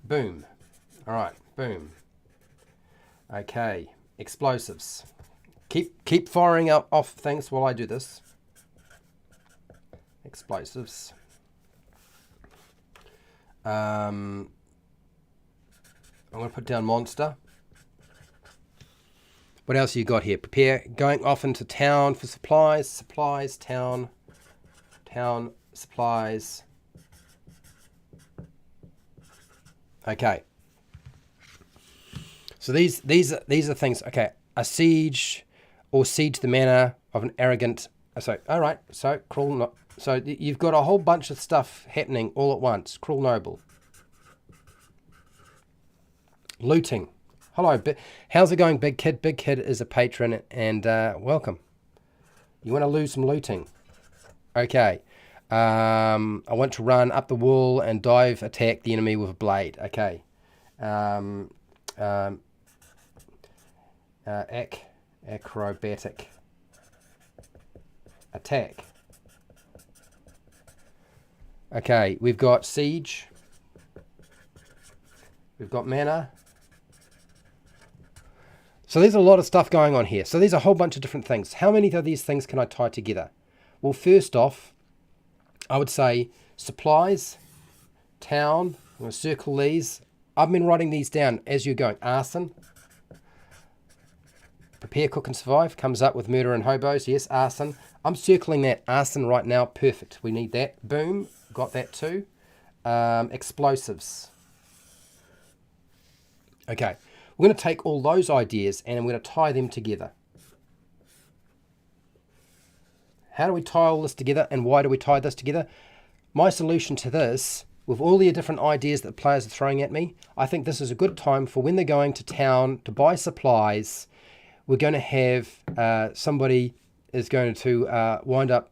Boom. All right. Boom. Okay. Explosives. Keep firing out off things while I do this. Explosives. I'm going to put down monster. What else you got here? Prepare. Going off into town for supplies. Supplies. Town. Town. Supplies. Okay. So these are things. Okay. A siege, or siege the manor of an arrogant. So all right. So cruel. No, so you've got a whole bunch of stuff happening all at once. Cruel noble. Looting. Hello. How's it going, Big Kid? Big Kid is a patron, and welcome. You want to lose some looting? Okay. I want to run up the wall and dive attack the enemy with a blade. Okay. Acrobatic attack. Okay, we've got siege. We've got mana. So there's a lot of stuff going on here. So there's a whole bunch of different things. How many of these things can I tie together? Well, first off, I would say supplies, town. I'm going to circle these. I've been writing these down as you're going. Arson. Prepare, cook, and survive. Comes up with murder and hobos. Yes, arson. I'm circling that. Arson right now. Perfect. We need that. Boom. Got that too. Explosives. Okay. We're going to take all those ideas and I'm going to tie them together. How do we tie all this together, and why do we tie this together? My solution to this, with all the different ideas that players are throwing at me, I think this is a good time for when they're going to town to buy supplies. We're going to have somebody is going to wind up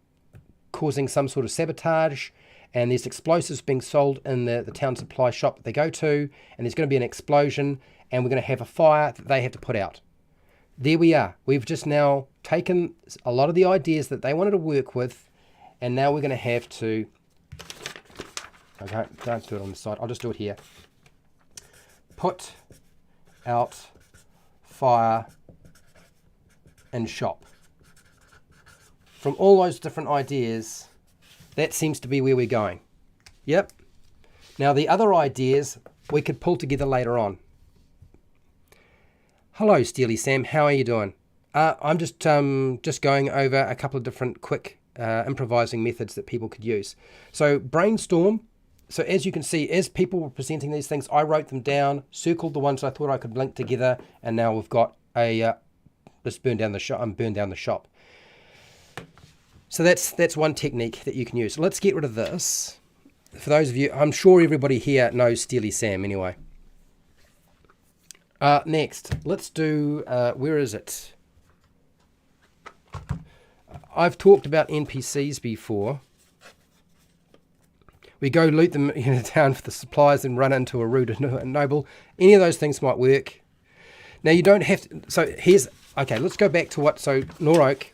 causing some sort of sabotage, and there's explosives being sold in the town supply shop that they go to, and there's going to be an explosion, and we're going to have a fire that they have to put out. There we are. We've just now taken a lot of the ideas that they wanted to work with, and now we're going to have to... Okay, don't do it on the side. I'll just do it here. Put out fire in shop. From all those different ideas, that seems to be where we're going. Yep. Now the other ideas we could pull together later on. Hello, Steely Sam. How are you doing? I'm just going over a couple of different quick improvising methods that people could use. So brainstorm. So as you can see, as people were presenting these things, I wrote them down, circled the ones I thought I could link together, and now we've got a just burn down the shop. Burn down the shop. So that's one technique that you can use. Let's get rid of this. For those of you, I'm sure everybody here knows Steely Sam anyway. Next, let's do, where is it? I've talked about NPCs before. We go loot them in a town for the supplies and run into a rude noble. Any of those things might work. Now you don't have to, so here's, okay, let's go back to what, so Noroak,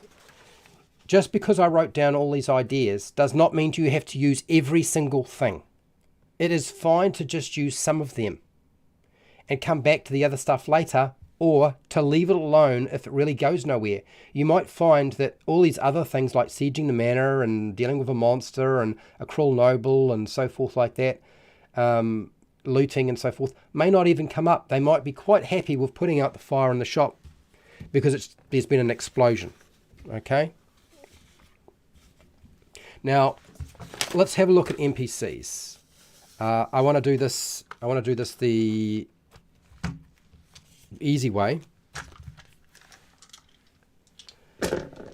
just because I wrote down all these ideas does not mean you have to use every single thing. It is fine to just use some of them and come back to the other stuff later, or to leave it alone if it really goes nowhere. You might find that all these other things like sieging the manor and dealing with a monster and a cruel noble and so forth like that, looting and so forth, may not even come up. They might be quite happy with putting out the fire in the shop because there's been an explosion. Okay? Now, let's have a look at NPCs. I want to do this the easy way.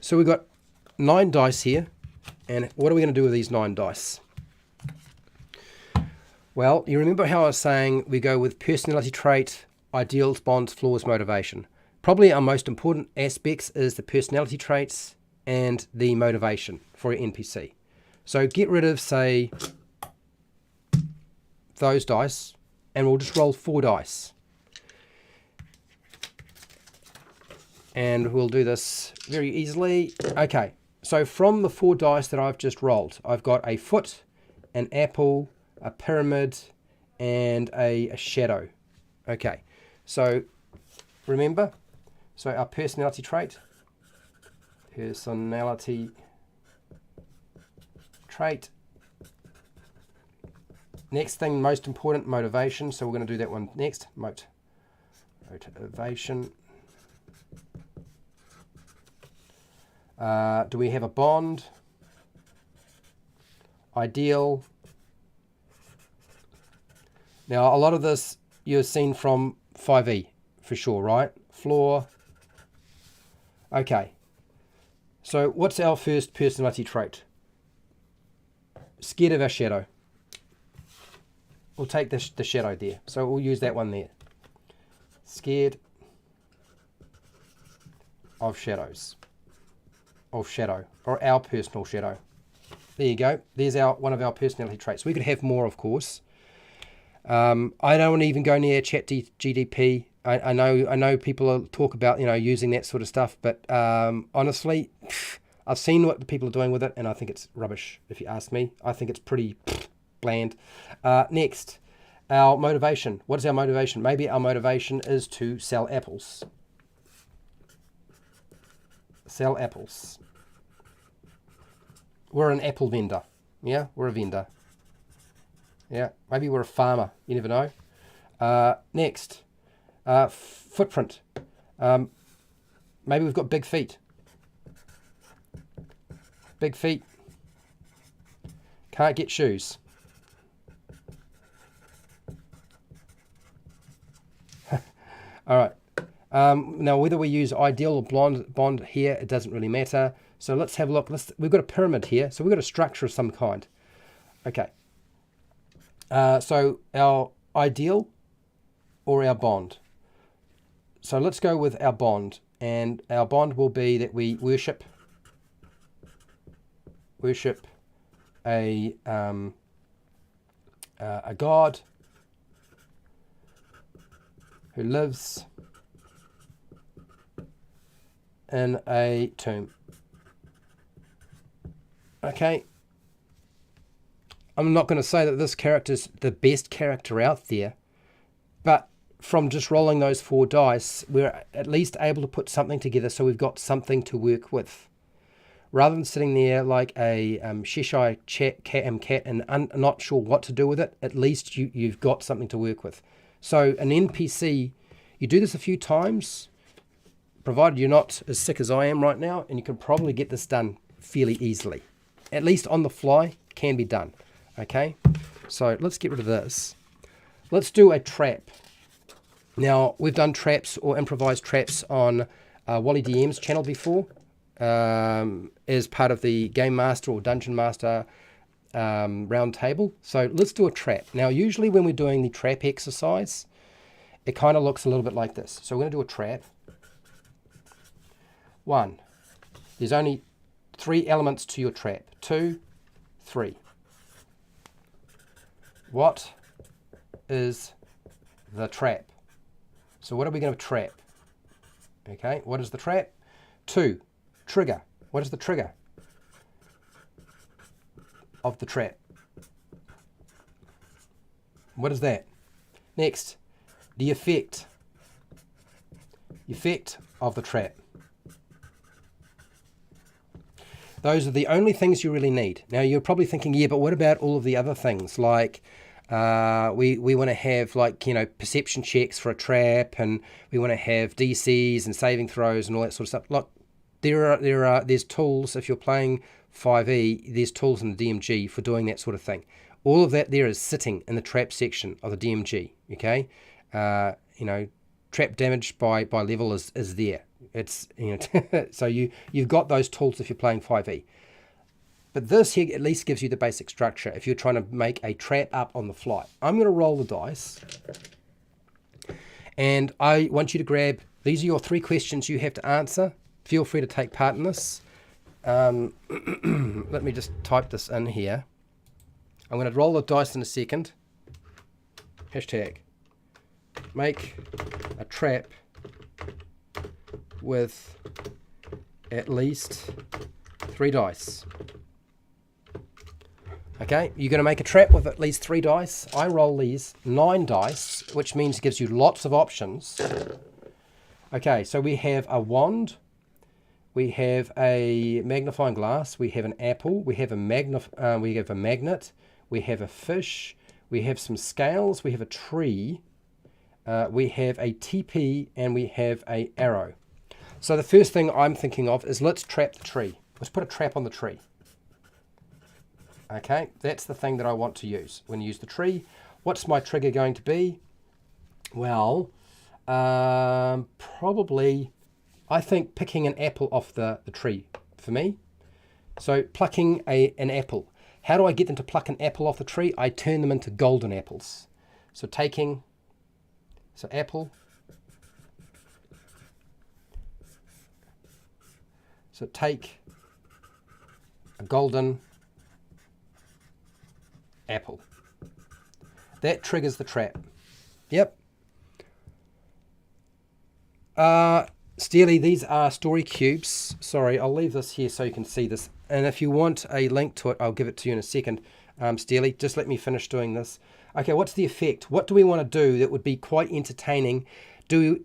So we've got 9 dice here, and what are we going to do with these 9 dice? Well, you remember how I was saying we go with personality trait, ideals, bonds, flaws, motivation. Probably our most important aspects is the personality traits and the motivation for your NPC. So get rid of, say, those dice, and we'll just roll 4 dice. And we'll do this very easily. Okay, So from the 4 dice that I've just rolled, I've got a foot, an apple, a pyramid, and a shadow. Okay, so remember, so our personality trait, next thing, most important, motivation. So we're going to do that one next. Motivation. Do we have a bond? Ideal. Now, a lot of this you've seen from 5e for sure, right? Floor. Okay. So what's our first personality trait? Scared of our shadow. We'll take the shadow there. So we'll use that one there. Scared of shadows. Of shadow. Or our personal shadow. There you go. There's one of our personality traits. We could have more, of course. I don't want to even go near ChatGPT. I know people talk about using that sort of stuff, but honestly, I've seen what the people are doing with it, and I think it's rubbish. If you ask me, I think it's pretty bland. Next, our motivation. What is our motivation? Maybe our motivation is to sell apples. Sell apples. We're an apple vendor. Yeah, we're a vendor. Yeah, maybe we're a farmer. You never know. Next, footprint. Maybe we've got big feet. Big feet. Can't get shoes. All right. Now, whether we use ideal or bond here, it doesn't really matter. So let's have a look. We've got a pyramid here. So we've got a structure of some kind. Okay. So our ideal or our bond. So let's go with our bond. And our bond will be that we worship a god who lives in a tomb. Okay. I'm not going to say that this character's the best character out there, but from just rolling those 4 dice, we're at least able to put something together so we've got something to work with. Rather than sitting there like a Cheshire cat and not sure what to do with it, at least you've got something to work with. So an NPC, you do this a few times, provided you're not as sick as I am right now, and you can probably get this done fairly easily. At least on the fly, can be done. Okay, so let's get rid of this. Let's do a trap. Now, we've done traps or improvised traps on Wally DM's channel before as part of the Game Master or Dungeon Master round table. So let's do a trap. Now, usually when we're doing the trap exercise, it kind of looks a little bit like this. So we're going to do a trap. 1. There's only 3 elements to your trap. 2, 3. What is the trap? So what are we going to trap? Okay, what is the trap? 2, trigger. What is the trigger of the trap? What is that? Next, the effect. Effect of the trap. Those are the only things you really need. Now, you're probably thinking, yeah, but what about all of the other things? Like, we want to have, like, perception checks for a trap, and we want to have DCs and saving throws and all that sort of stuff. Look, there's tools. If you're playing 5e, there's tools in the DMG for doing that sort of thing. All of that there is sitting in the trap section of the DMG. Okay, trap damage by level is there. It's so you've got those tools if you're playing 5e. But this here at least gives you the basic structure if you're trying to make a trap up on the fly. I'm going to roll the dice, and I want you to grab, these are your 3 questions you have to answer. Feel free to take part in this. Let me just type this in here. I'm going to roll the dice in a second. Hashtag make a trap with at least 3 dice. Okay, you're going to make a trap with at least 3 dice. I roll these 9 dice, which means it gives you lots of options. Okay, so we have a wand, we have a magnifying glass, we have an apple, we have a magnet, we have a fish, we have some scales, we have a tree, we have a teepee, and we have a arrow. So the first thing I'm thinking of is let's trap the tree. Let's put a trap on the tree. Okay, that's the thing that I want to use. When you use the tree, what's my trigger going to be? Well, probably, I think picking an apple off the tree for me. So plucking an apple. How do I get them to pluck an apple off the tree? I turn them into golden apples. So apple. So take a golden apple. That triggers the trap. Yep. Steely, these are story cubes. Sorry, I'll leave this here so you can see this. And if you want a link to it, I'll give it to you in a second. Steely, just let me finish doing this. Okay, what's the effect? What do we want to do that would be quite entertaining?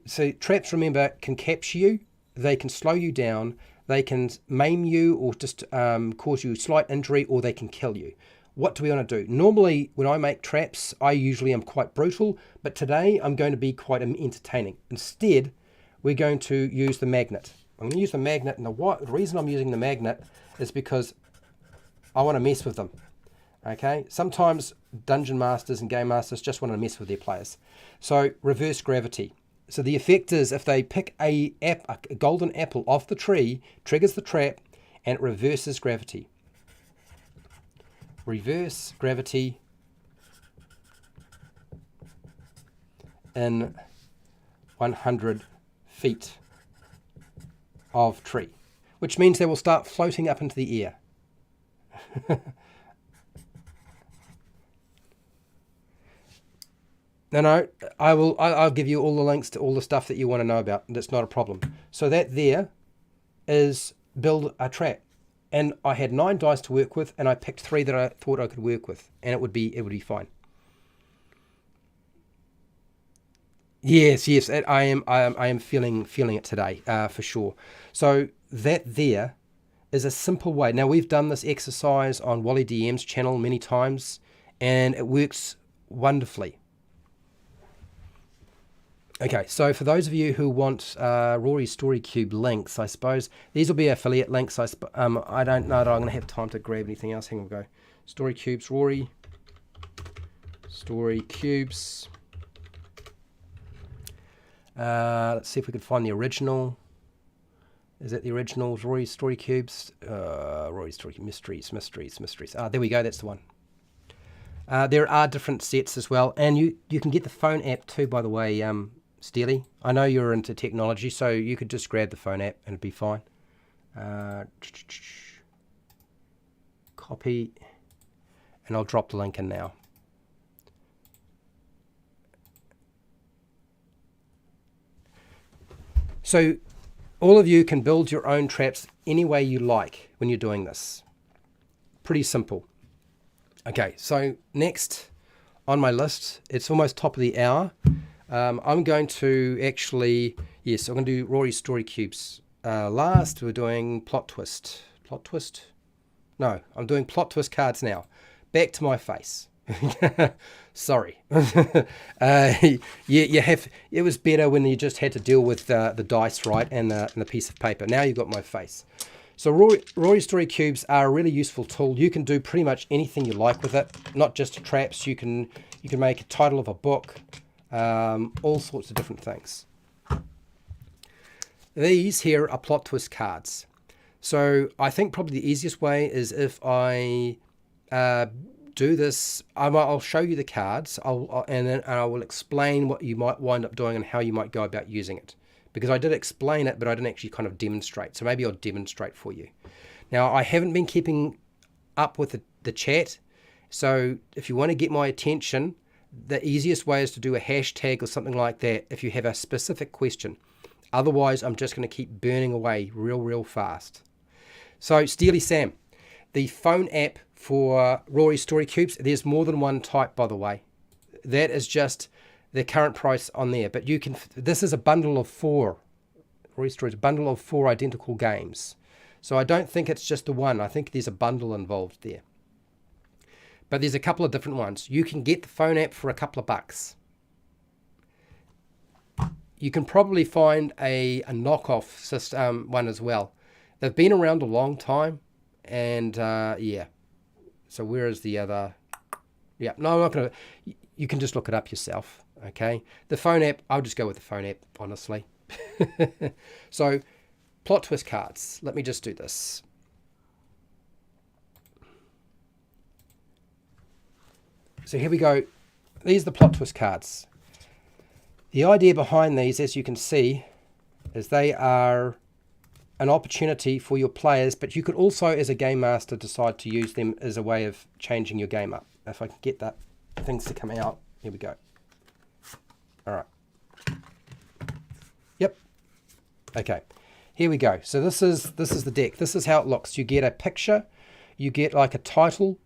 So traps, remember, can capture you. They can slow you down. They can maim you or just cause you slight injury, or they can kill you. What do we want to do? Normally, when I make traps, I usually am quite brutal, but today I'm going to be quite entertaining. Instead, we're going to use the magnet. I'm going to use the magnet, and the reason I'm using the magnet is because I want to mess with them. Okay? Sometimes dungeon masters and game masters just want to mess with their players. So, reverse gravity. So the effect is if they pick a golden apple off the tree, triggers the trap, and it reverses gravity. Reverse gravity in 100 feet of tree, which means they will start floating up into the air. No, I'll give you all the links to all the stuff that you want to know about. That's not a problem. So that there is build a trap. And I had 9 dice to work with, and I picked 3 that I thought I could work with, and it would be fine. Yes, I am feeling it today, for sure. So that there is a simple way. Now, we've done this exercise on Wally DM's channel many times, and it works wonderfully. Okay, so for those of you who want Rory's Story Cube links, I suppose these will be affiliate links. I don't know that I'm going to have time to grab anything else. Hang on, go. Story Cubes, Rory. Story Cubes. Let's see if we can find the original. Is that the original Rory's Story Cubes? Rory's Story Mysteries. There we go. That's the one. There are different sets as well, and you can get the phone app too, by the way. Steely, I know you're into technology, so you could just grab the phone app and it'd be fine. Copy, and I'll drop the link in now. So all of you can build your own traps any way you like when you're doing this. Pretty simple. Okay, so next on my list, it's almost top of the hour. I'm going to actually, yes, I'm going to do Rory's Story Cubes. Last, we're doing Plot Twist. Plot Twist? No, I'm doing Plot Twist cards now. Back to my face. Sorry. It was better when you just had to deal with the dice, right, and the piece of paper. Now you've got my face. So Rory's Story Cubes are a really useful tool. You can do pretty much anything you like with it, not just traps. You can make a title of a book, all sorts of different things. These here are plot twist cards. So I think probably the easiest way is if I do this. I'll show you the cards, and then I will explain what you might wind up doing and how you might go about using it. Because I did explain it, but I didn't actually kind of demonstrate. So maybe I'll demonstrate for you. Now, I haven't been keeping up with the chat. So if you want to get my attention, the easiest way is to do a hashtag or something like that if you have a specific question. Otherwise, I'm just going to keep burning away real fast. So Steely Sam, the phone app for Rory Story Cubes, there's more than one type, by the way. That is just the current price on there. But you can. This is a bundle of 4. Rory Story is a bundle of 4 identical games. So I don't think it's just the one. I think there's a bundle involved there. But there's a couple of different ones. You can get the phone app for a couple of bucks. You can probably find a knockoff system one as well. They've been around a long time, and yeah. So where is the other? Yeah, no, I'm not going to. You can just look it up yourself, okay? The phone app, I'll just go with the phone app, honestly. So, plot twist cards. Let me just do this. So here we go. These are the plot twist cards. The idea behind these, as you can see, is they are an opportunity for your players, but you could also, as a game master, decide to use them as a way of changing your game up. If I can get that things to come out. Here we go. All right. Yep. Okay. Here we go. So this is the deck. This is how it looks. You get a picture, you get like a title,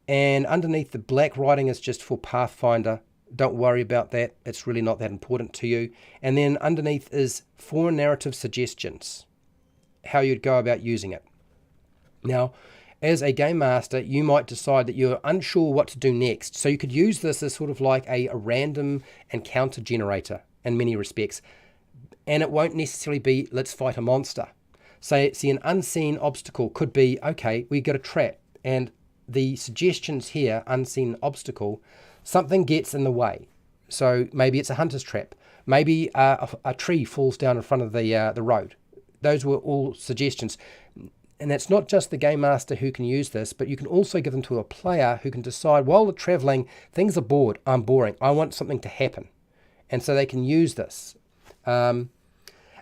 and underneath the black writing is just for Pathfinder. Don't worry about that. It's really not that important to you. And then underneath is 4 narrative suggestions, how you'd go about using it. Now, as a game master, you might decide that you're unsure what to do next. So you could use this as sort of like a random encounter generator in many respects. And it won't necessarily be, let's fight a monster. Say, see, an unseen obstacle could be, okay, we got a trap. And the suggestions here, unseen obstacle, something gets in the way. So maybe it's a hunter's trap. Maybe a tree falls down in front of the road. Those were all suggestions. And it's not just the game master who can use this, but you can also give them to a player who can decide, while they're traveling, things are bored, I'm boring, I want something to happen. And so they can use this. An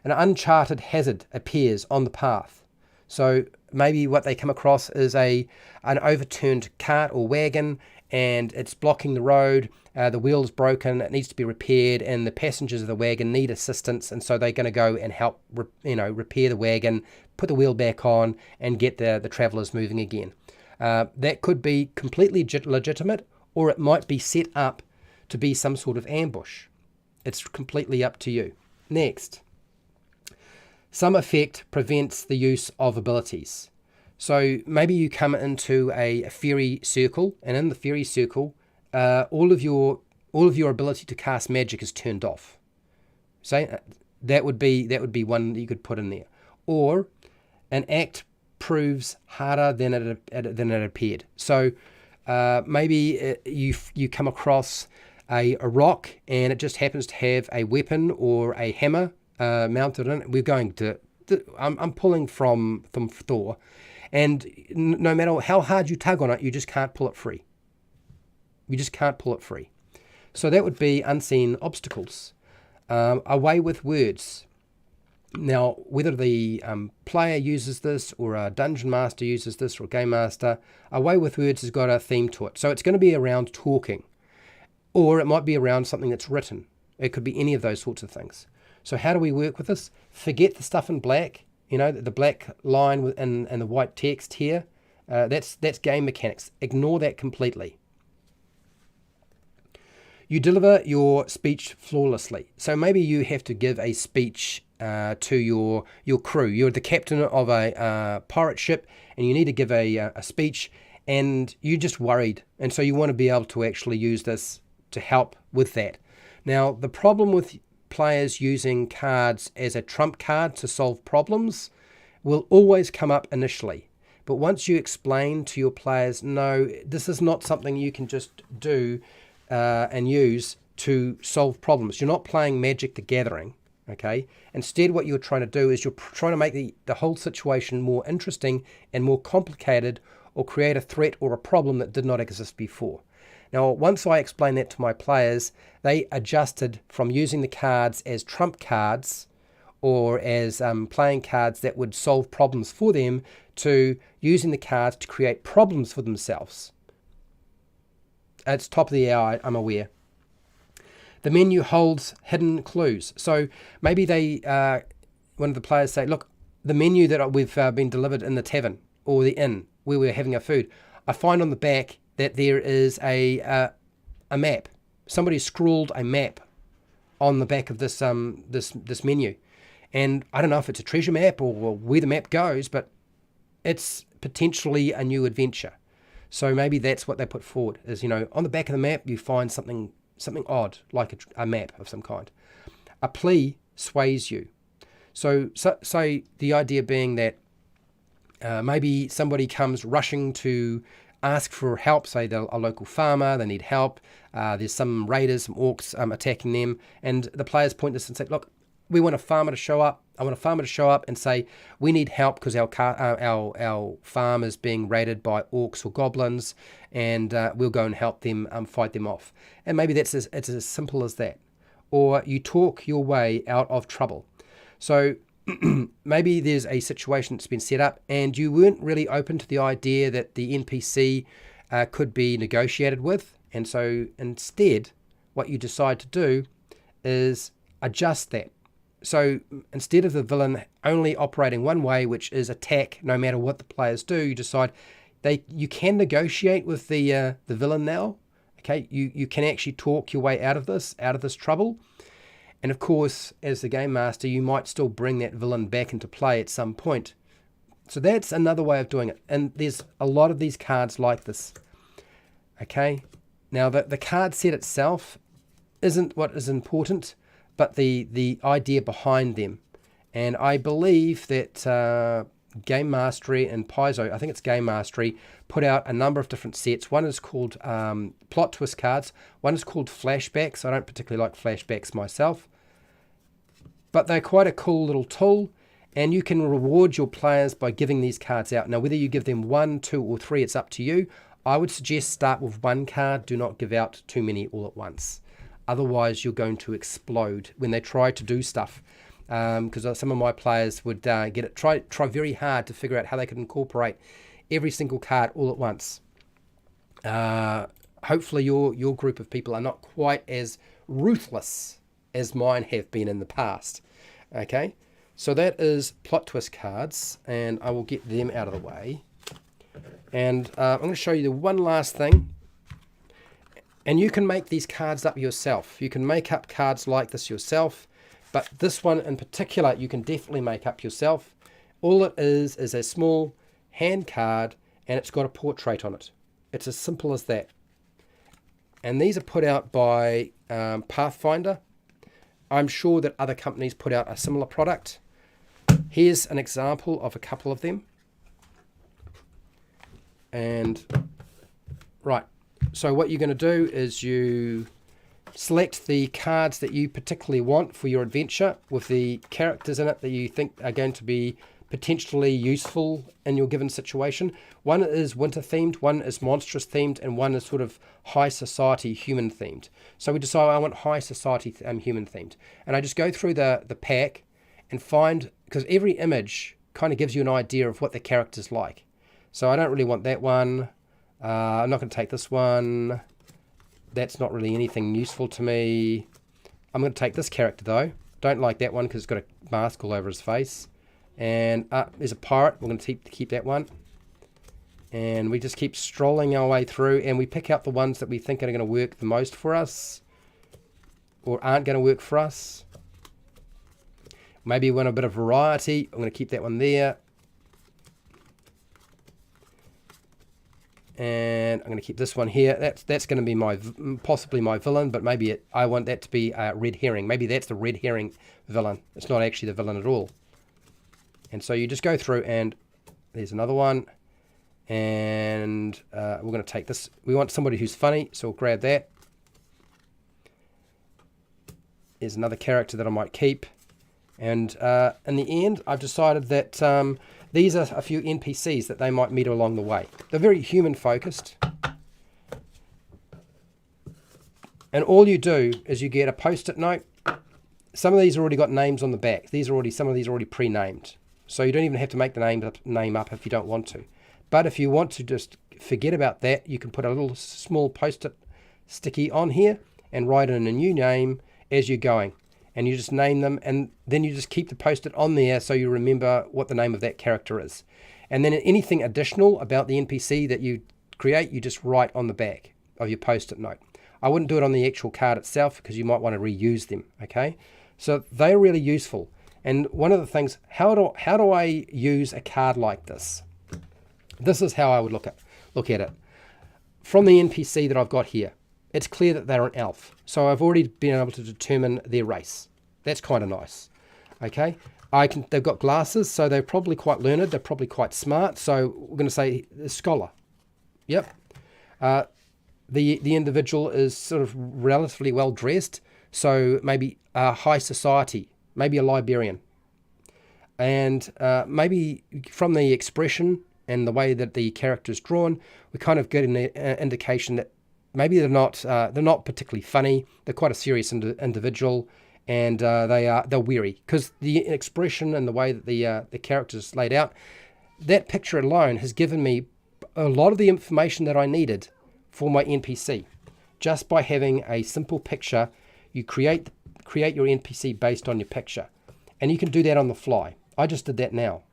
uncharted hazard appears on the path. So maybe what they come across is an overturned cart or wagon, and it's blocking the road, the wheel's broken, it needs to be repaired, and the passengers of the wagon need assistance, and so they're going to go and help repair the wagon, put the wheel back on, and get the travellers moving again. That could be completely legitimate, or it might be set up to be some sort of ambush. It's completely up to you. Next, some effect prevents the use of abilities. So maybe you come into a fairy circle, and in the fairy circle, all of your ability to cast magic is turned off. So that would be one that you could put in there. Or an act proves harder than it appeared. So maybe you come across a rock, and it just happens to have a weapon or a hammer mounted in it. We're going to. I'm pulling from Thor. And no matter how hard you tug on it, you just can't pull it free. You just can't pull it free. So that would be unseen obstacles. A way with words. Now, whether the player uses this, or a dungeon master uses this, or a game master, a way with words has got a theme to it. So it's going to be around talking. Or it might be around something that's written. It could be any of those sorts of things. So how do we work with this? Forget the stuff in black. The black line and the white text here, that's game mechanics. Ignore that completely. You deliver your speech flawlessly. So maybe you have to give a speech to your crew. You're the captain of a pirate ship, and you need to give a speech, and you're just worried. And so you want to be able to actually use this to help with that. Now, the problem with players using cards as a trump card to solve problems will always come up initially. But once you explain to your players, no, this is not something you can just do and use to solve problems. You're not playing Magic the Gathering, okay? Instead, what you're trying to do is you're trying to make the whole situation more interesting and more complicated, or create a threat or a problem that did not exist before. Now, once I explained that to my players, they adjusted from using the cards as trump cards or as playing cards that would solve problems for them to using the cards to create problems for themselves. It's top of the hour, I'm aware. The menu holds hidden clues. So maybe one of the players say, look, the menu that we've been delivered in the tavern or the inn where we're having our food, I find on the back that there is a map. Somebody scrawled a map on the back of this this menu, and I don't know if it's a treasure map or where the map goes, but it's potentially a new adventure. So maybe that's what they put forward is, on the back of the map you find something odd, like a map of some kind. A plea sways you. So the idea being that maybe somebody comes rushing to ask for help, say they're a local farmer, they need help, there's some raiders, some orcs attacking them, and the players point this and say, look, we want a farmer to show up. I want a farmer to show up and say, we need help because our farm is being raided by orcs or goblins, and we'll go and help them fight them off. And maybe it's as simple as that. Or you talk your way out of trouble. So maybe there's a situation that's been set up and you weren't really open to the idea that the NPC could be negotiated with. And so instead, what you decide to do is adjust that. So instead of the villain only operating one way, which is attack no matter what the players do, you decide you can negotiate with the villain now. Okay, you can actually talk your way out of this trouble. And of course, as the game master, you might still bring that villain back into play at some point. So that's another way of doing it. And there's a lot of these cards like this. Okay, now the card set itself isn't what is important, but the idea behind them. And I believe that Game Mastery and Paizo, I think it's Game Mastery, put out a number of different sets. One is called plot twist cards. One is called flashbacks. I don't particularly like flashbacks myself, but they're quite a cool little tool, and you can reward your players by giving these cards out. Now, whether you give them 1, 2, or 3, it's up to you. I would suggest start with one card. Do not give out too many all at once. Otherwise, you're going to explode when they try to do stuff. Because some of my players would try very hard to figure out how they could incorporate every single card all at once. Hopefully your group of people are not quite as ruthless as mine have been in the past. Okay, so that is plot twist cards, and I will get them out of the way. And I'm going to show you the one last thing. And you can make these cards up yourself. You can make up cards like this yourself. But this one in particular, you can definitely make up yourself. All it is a small hand card, and it's got a portrait on it. It's as simple as that. And these are put out by Pathfinder. I'm sure that other companies put out a similar product. Here's an example of a couple of them. And, right, so what you're going to do is you select the cards that you particularly want for your adventure with the characters in it that you think are going to be potentially useful in your given situation. One is winter themed, one is monstrous themed, and one is sort of high society human themed. So we decide I want high society human themed. And I just go through the pack and find, because every image kind of gives you an idea of what the character's like. So I don't really want that one. I'm not going to take this one. That's not really anything useful to me. I'm going to take this character though. Don't like that one because it's got a mask all over his face. And there's a pirate. We're going to keep that one. And we just keep strolling our way through, and we pick out the ones that we think are going to work the most for us or aren't going to work for us. Maybe we want a bit of variety. I'm going to keep that one there. And I'm going to keep this one here. That's going to be possibly my villain, but maybe I want that to be a red herring. Maybe that's the red herring villain. It's not actually the villain at all. And so you just go through, and there's another one. And we're going to take this. We want somebody who's funny, so we'll grab that. There's another character that I might keep. And in the end, I've decided that these are a few NPCs that they might meet along the way. They're very human focused. And all you do is you get a post-it note. Some of these already got names on the back. Some of these are already pre-named. So you don't even have to make the name up if you don't want to. But if you want to just forget about that, you can put a little small post-it sticky on here and write in a new name as you're going. and you just name them, and then you just keep the post-it on there so you remember what the name of that character is. And then anything additional about the NPC that you create, you just write on the back of your post-it note. I wouldn't do it on the actual card itself because you might want to reuse them, okay? So they're really useful. And one of the things, how do I use a card like this? This is how I would look at it. From the NPC that I've got here, it's clear that they're an elf. So I've already been able to determine their race. That's kind of nice. Okay, they've got glasses, so they're probably quite learned. They're probably quite smart. So we're going to say a scholar. Yep. The individual is sort of relatively well dressed, so maybe high society, maybe a librarian. And maybe from the expression and the way that the character is drawn, we kind of get an indication that maybe they're not particularly funny. They're quite a serious individual, and they're weary because the expression and the way that the character is laid out. That picture alone has given me a lot of the information that I needed for my NPC. Just by having a simple picture, you create your NPC based on your picture, and you can do that on the fly. I just did that now.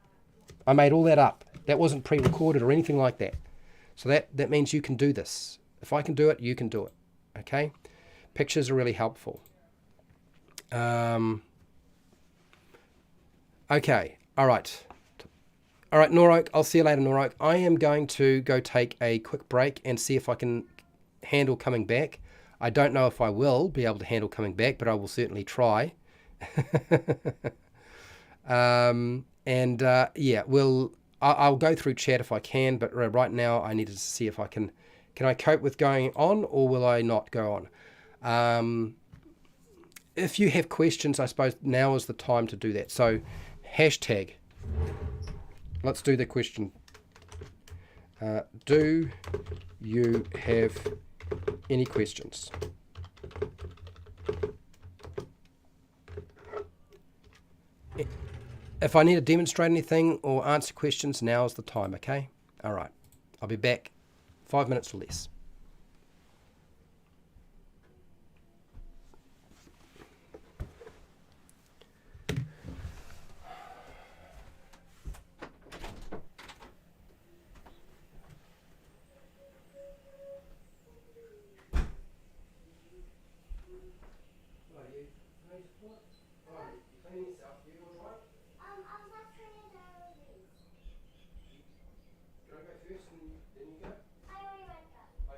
I made all that up. That wasn't pre-recorded or anything like that. So that means you can do this. If I can do it, you can do it. Okay? Pictures are really helpful. Okay. All right. All right, Noroak. I'll see you later, Noroak. I am going to go take a quick break and see if I can handle coming back. I don't know if I will be able to handle coming back, but I will certainly try. Yeah, I'll go through chat if I can, but right now I need to see if I can I cope with going on, or will I not go on? If you have questions, I suppose now is the time to do that. So hashtag, let's do the question. Do you have any questions? If I need to demonstrate anything or answer questions, now is the time, okay? All right. I'll be back 5 minutes or less. First, and then you go. I already went go.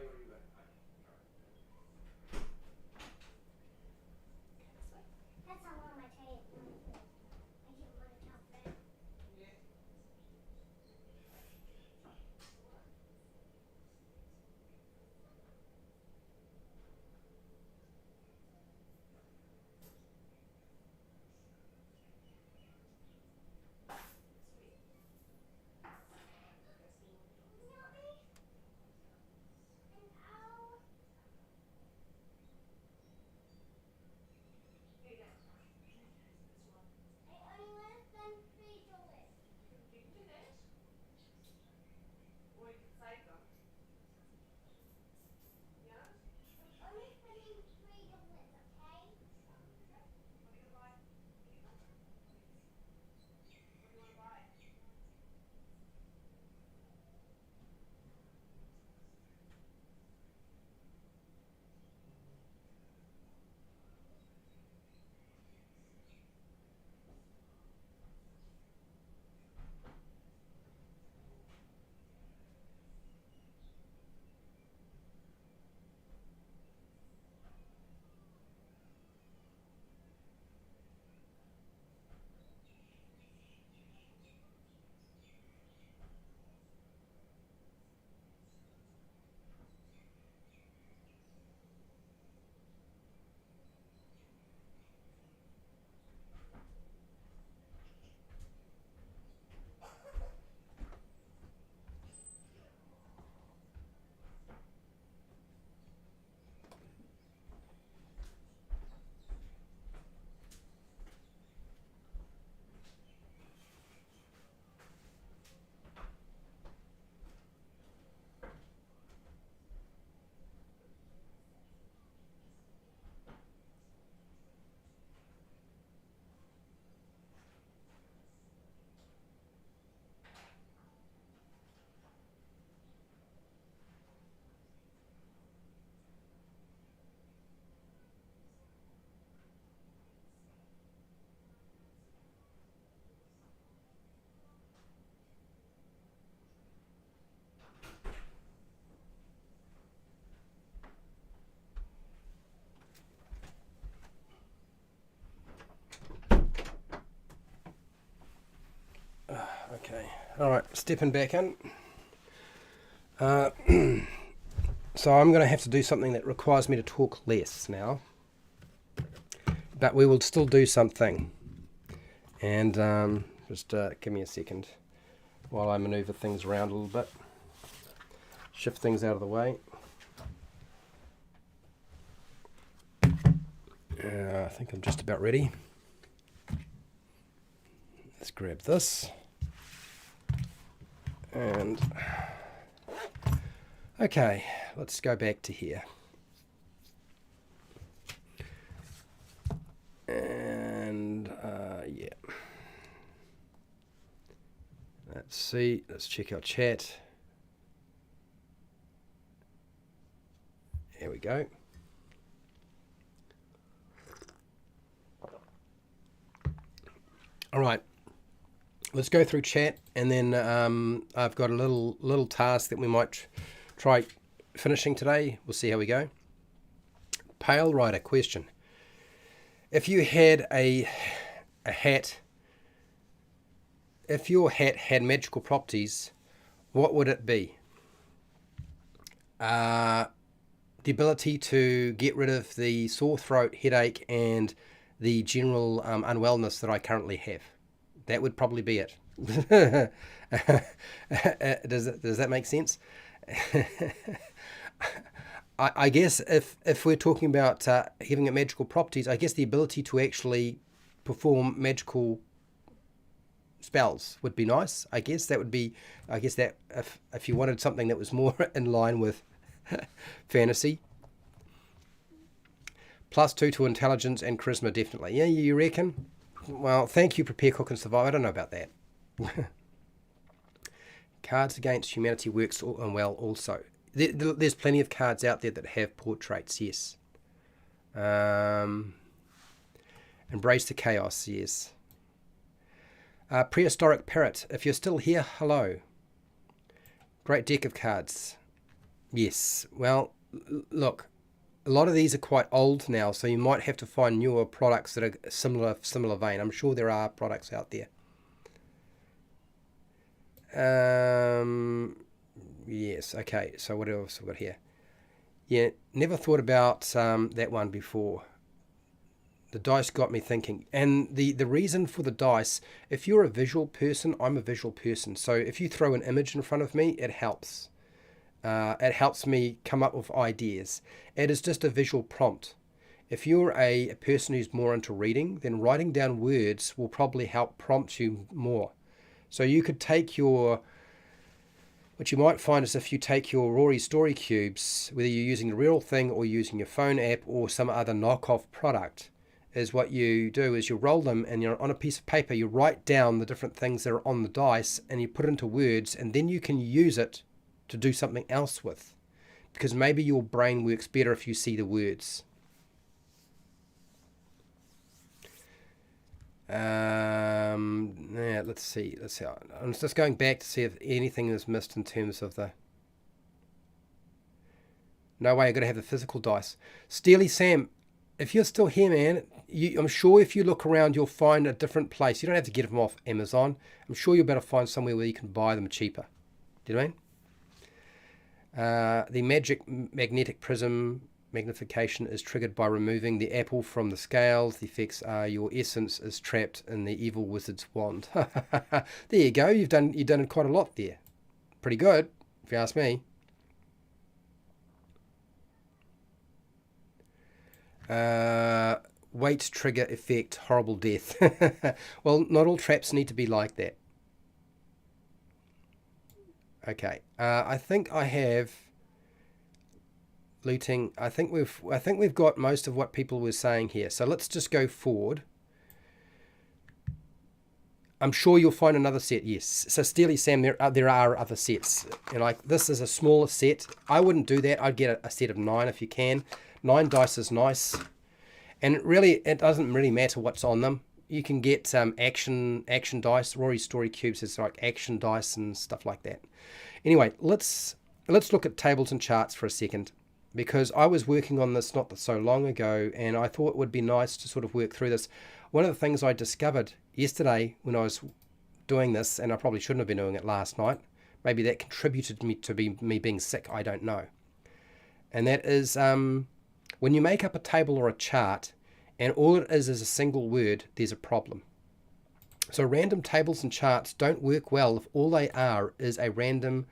Okay, all right, stepping back in. So I'm going to have to do something that requires me to talk less now, but we will still do something. And just give me a second while I maneuver things around a little bit, shift things out of the way. I think I'm just about ready. Let's grab this. And okay, let's go back to here. And yeah. Let's see, let's check our chat. Here we go. All right, let's go through chat, and then I've got a little task that we might try finishing today. We'll see how we go. Pale Rider question: if you had a hat, if your hat had magical properties, what would it be? The ability to get rid of the sore throat, headache, and the general unwellness that I currently have. That would probably be it. Does that make sense? I guess if we're talking about having magical properties, I guess the ability to actually perform magical spells would be nice. I guess that if you wanted something that was more in line with fantasy. +2 to intelligence and charisma, definitely. Yeah, you reckon? Well, thank you, Prepare, Cook and Survive. I don't know about that. Cards Against Humanity works well also. There's plenty of cards out there that have portraits, yes. Embrace the Chaos, yes. Prehistoric Parrot, if you're still here, hello. Great deck of cards. Yes, well, look. A lot of these are quite old now, so you might have to find newer products that are similar vein. I'm sure there are products out there. Yes, okay, so what else have we got here? Yeah, never thought about that one before. The dice got me thinking. And the reason for the dice, if you're a visual person, I'm a visual person. So if you throw an image in front of me, it helps. It helps me come up with ideas. It is just a visual prompt. If you're a person who's more into reading, then writing down words will probably help prompt you more. So you could take what you might find is if you take your Rory story cubes, whether you're using the real thing or using your phone app or some other knockoff product, is what you do is you roll them, and you're on a piece of paper, you write down the different things that are on the dice and you put it into words, and then you can use it to do something else with, because maybe your brain works better if you see the words. Yeah, let's see. I'm just going back to see if anything is missed in terms of the... No way, I've got to have the physical dice. Steely Sam, if you're still here, man, I'm sure if you look around, you'll find a different place. You don't have to get them off Amazon. I'm sure you'll better find somewhere where you can buy them cheaper. Do you know what I mean? The magic magnetic prism magnification is triggered by removing the apple from the scales. The effects are your essence is trapped in the evil wizard's wand. There you go. You've done quite a lot there. Pretty good, if you ask me. Weight trigger effect, horrible death. Well, not all traps need to be like that. Okay, I think I have looting. I think we've got most of what people were saying here. So let's just go forward. I'm sure you'll find another set. Yes. So Steely Sam, there are other sets. And like this is a smaller set. I wouldn't do that. I'd get a set of 9 if you can. 9 dice is nice, and it doesn't really matter what's on them. You can get action dice. Rory Story Cubes is like action dice and stuff like that. Anyway, let's look at tables and charts for a second, because I was working on this not so long ago, and I thought it would be nice to sort of work through this. One of the things I discovered yesterday when I was doing this, and I probably shouldn't have been doing it last night. Maybe that contributed to me being sick, I don't know. And that is when you make up a table or a chart and all it is a single word, there's a problem. So random tables and charts don't work well if all they are is a random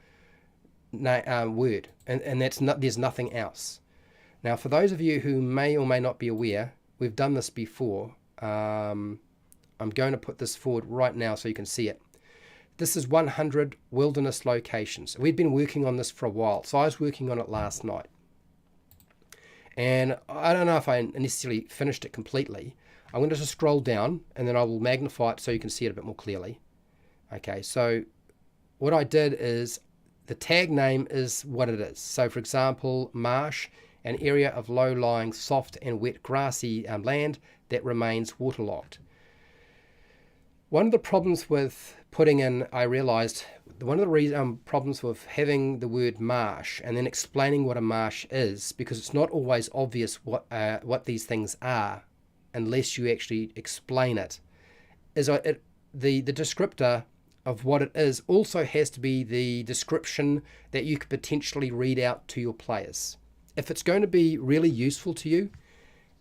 word, and there's nothing else. Now, for those of you who may or may not be aware, we've done this before. I'm going to put this forward right now so you can see it. This is 100 wilderness locations. We've been working on this for a while, so I was working on it last night. And I don't know if I necessarily finished it completely. I'm going to just scroll down, and then I will magnify it so you can see it a bit more clearly. Okay, so what I did is the tag name is what it is. So, for example, marsh, an area of low-lying, soft and wet grassy land that remains waterlogged. One of the problems with putting in, I realized, one of the problems with having the word marsh and then explaining what a marsh is, because it's not always obvious what these things are unless you actually explain it, is the descriptor of what it is also has to be the description that you could potentially read out to your players. If it's going to be really useful to you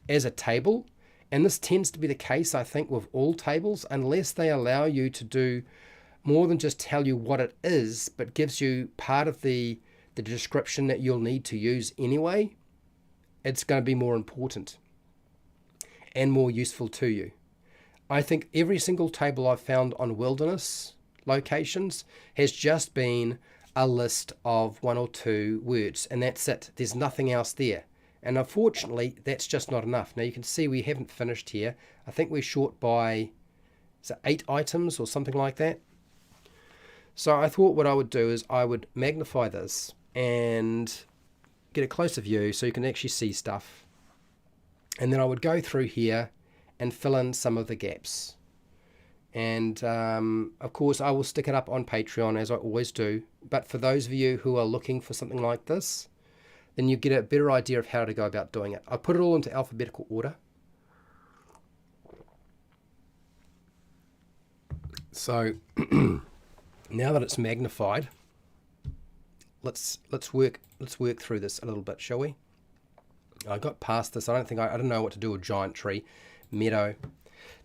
as a table, and this tends to be the case, I think, with all tables, unless they allow you to do more than just tell you what it is, but gives you part of the description that you'll need to use anyway, it's going to be more important and more useful to you. I think every single table I've found on wilderness locations has just been a list of 1 or 2 words, and that's it. There's nothing else there. And unfortunately, that's just not enough. Now you can see we haven't finished here. I think we're short by 8 items or something like that. So I thought what I would do is I would magnify this and get a closer view so you can actually see stuff. And then I would go through here and fill in some of the gaps. And of course, I will stick it up on Patreon as I always do. But for those of you who are looking for something like this, then you get a better idea of how to go about doing it. I put it all into alphabetical order. So now that it's magnified, let's work through this a little bit, shall we? I got past this. I don't know what to do with giant tree, meadow.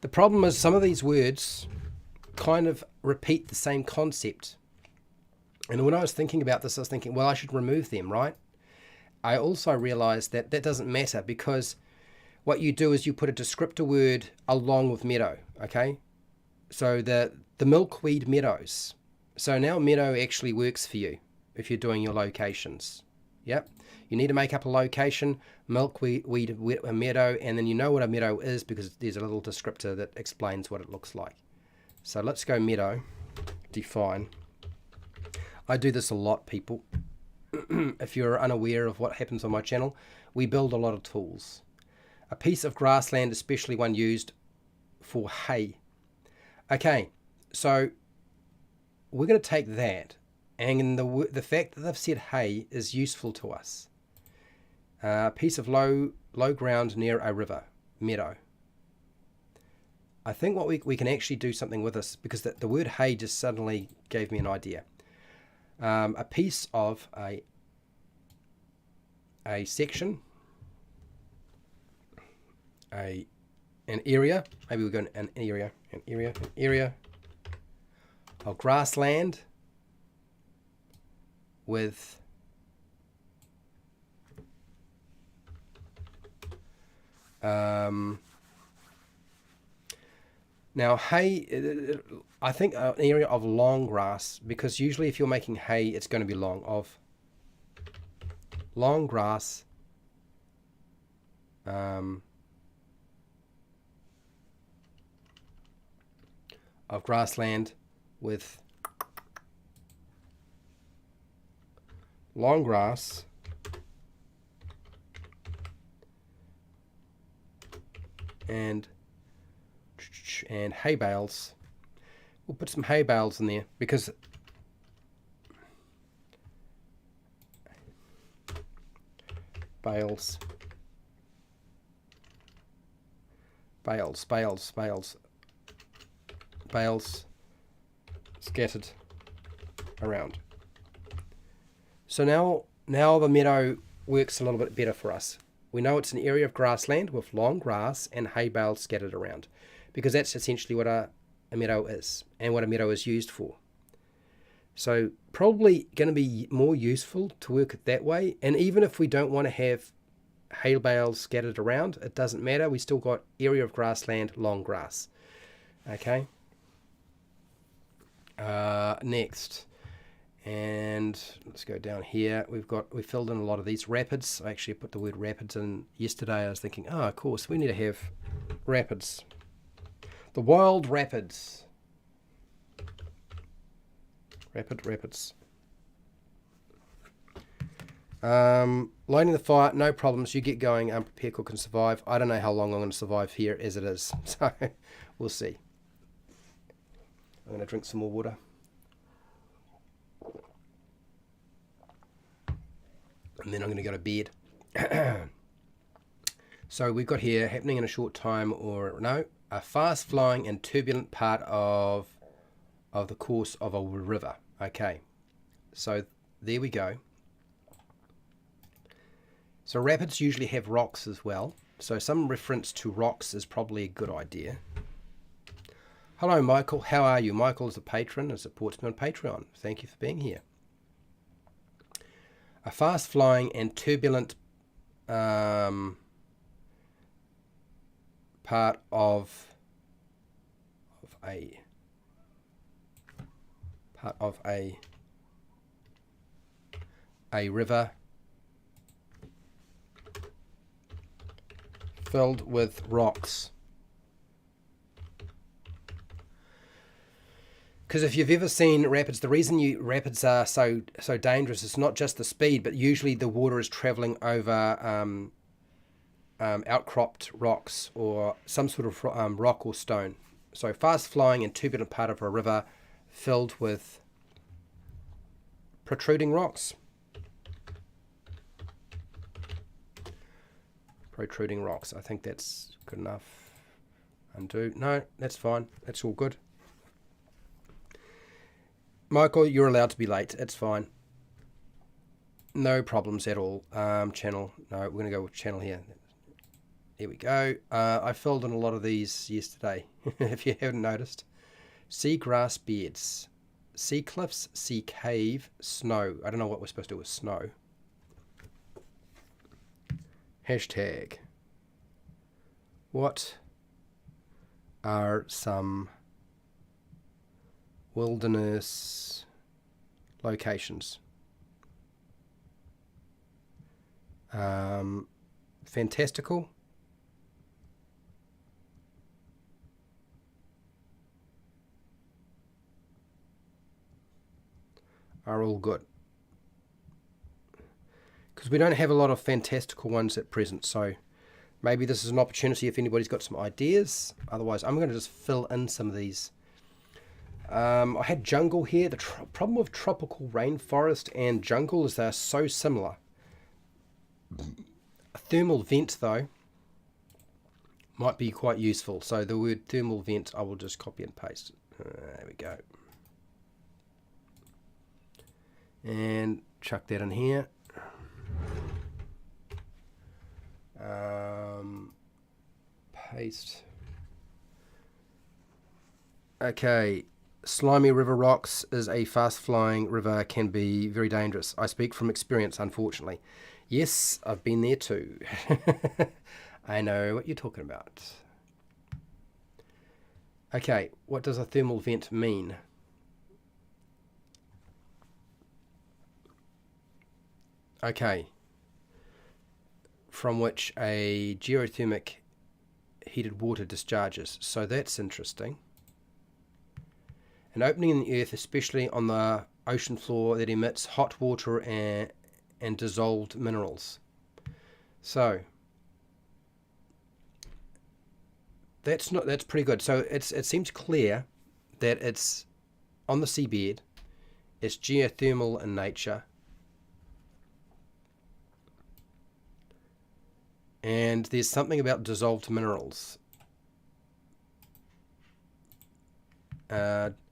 The problem is some of these words kind of repeat the same concept. And when I was thinking about this, I was thinking, well, I should remove them, right? I also realized that that doesn't matter, because what you do is you put a descriptor word along with meadow, okay? So the milkweed meadows. So now meadow actually works for you if you're doing your locations. Yep. You need to make up a location, milkweed meadow, and then you know what a meadow is because there's a little descriptor that explains what it looks like. So let's go meadow, define. I do this a lot, people. If you're unaware of what happens on my channel, we build a lot of tools. A piece of grassland, especially one used for hay. Okay, so we're going to take that, and the fact that they've said hay is useful to us. A piece of low ground near a river, meadow. I think what we can actually do something with this, because the word hay just suddenly gave me an idea. A piece of a section, an area, maybe we're going an area of grassland with now hay, I think an area of long grass, because usually if you're making hay, it's going to be long, of long grass, of grassland with long grass and hay bales. We'll put some hay bales in there because bales scattered around. So now the meadow works a little bit better for us. We know it's an area of grassland with long grass and hay bales scattered around, because that's essentially what a meadow is and what a meadow is used for. So probably going to be more useful to work it that way. And even if we don't want to have hay bales scattered around, it doesn't matter. We still got area of grassland, long grass. Okay. Next, and let's go down here. We filled in a lot of these rapids. I actually put the word rapids in yesterday. I was thinking, oh, of course, we need to have rapids. The wild rapids. Rapids. Lighting the fire, no problems. You get going. Unprepared cook and survive. I don't know how long I'm going to survive here as it is. So we'll see. I'm going to drink some more water. And then I'm going to go to bed. So we've got here, happening in a short time, or no, a fast flowing and turbulent part of the course of a river. Okay, so there we go. So rapids usually have rocks as well. So some reference to rocks is probably a good idea. Hello, Michael. How are you? Michael is a patron and supports me on Patreon. Thank you for being here. A fast-flowing and turbulent part of a river filled with rocks. Because if you've ever seen rapids, the reason rapids are so dangerous is not just the speed, but usually the water is traveling over outcropped rocks or some sort of rock or stone. So fast flowing and turbulent part of a river filled with protruding rocks. Protruding rocks. I think that's good enough. Undo. No, that's fine. That's all good. Michael, you're allowed to be late. It's fine. No problems at all. Channel. No, we're going to go with channel here. Here we go. I filled in a lot of these yesterday, if you haven't noticed. Sea grass beds. Sea cliffs, sea cave, snow. I don't know what we're supposed to do with snow. Hashtag. What are some wilderness locations? Fantastical. Are all good. Because we don't have a lot of fantastical ones at present, so maybe this is an opportunity if anybody's got some ideas. Otherwise, I'm going to just fill in some of these. I had jungle here. The problem with tropical rainforest and jungle is they're so similar. A thermal vent, though, might be quite useful. So the word thermal vent, I will just copy and paste. There we go. And chuck that in here. Paste. Okay. Slimy river rocks is a fast-flowing river, can be very dangerous. I speak from experience, unfortunately. Yes, I've been there too. I know what you're talking about. Okay, what does a thermal vent mean? Okay. From which a geothermic heated water discharges. So that's interesting. An opening in the earth, especially on the ocean floor, that emits hot water and dissolved minerals. So that's pretty good. So it seems clear that it's on the seabed. It's geothermal in nature. And there's something about dissolved minerals.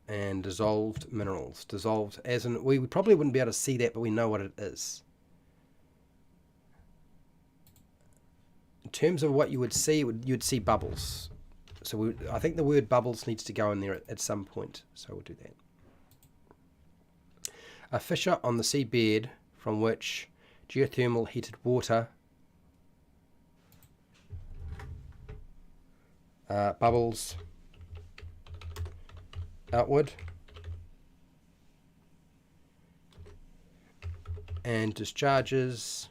and dissolved minerals. Dissolved as in, we probably wouldn't be able to see that, but we know what it is. In terms of what you would see, you'd see bubbles. So I think the word bubbles needs to go in there at some point. So we'll do that. A fissure on the seabed from which geothermal heated water bubbles outward and discharges.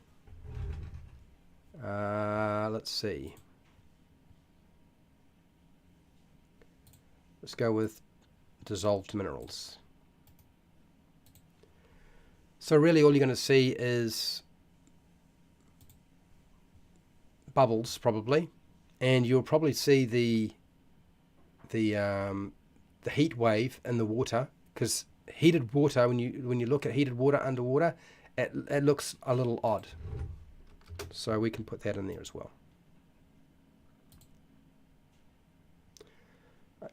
Let's see. Let's go with dissolved minerals. So really all you're going to see is bubbles probably, and you'll probably see the heat wave in the water, because heated water, when you look at heated water underwater, it looks a little odd. So we can put that in there as well.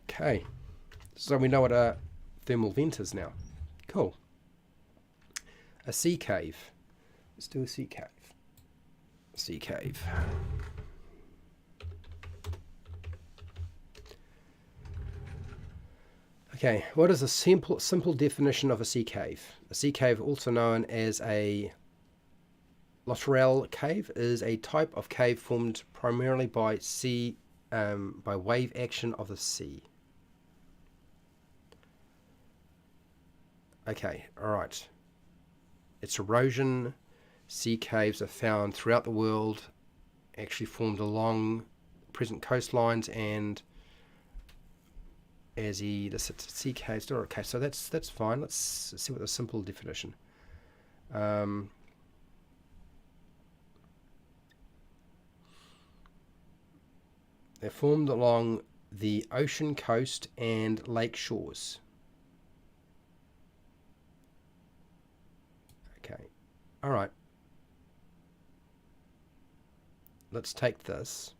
Okay, so we know what a thermal vent is now. Cool. A sea cave. Let's do a sea cave. Sea cave. Okay, what is a simple definition of a sea cave? A sea cave, also known as a littoral cave, is a type of cave formed primarily by wave action of the sea. Okay, all right. Its erosion. Sea caves are found throughout the world, actually formed along present coastlines and the sea caves. Okay, so that's fine. Let's see what the simple definition. They're formed along the ocean coast and lake shores. Okay, all right. Let's take this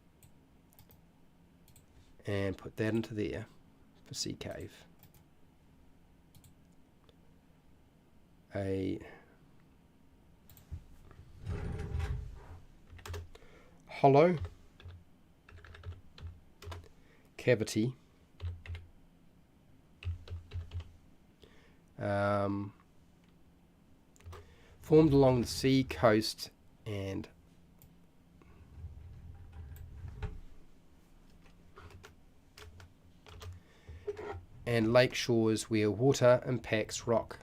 and put that into there for sea cave. A hollow cavity formed along the sea coast and lake shores where water impacts rock.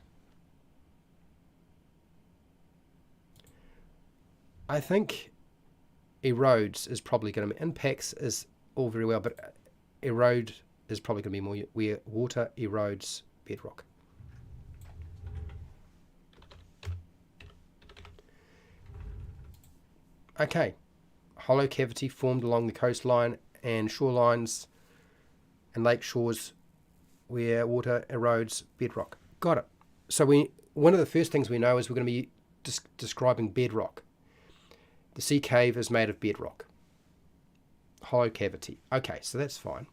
I think erodes is probably going to be, impacts is all very well, but erode is probably going to be more where water erodes bedrock. Okay, hollow cavity formed along the coastline and shorelines and lake shores where water erodes bedrock. Got it. So one of the first things we know is we're going to be describing bedrock. The sea cave is made of bedrock. Hollow cavity. Okay, so that's fine.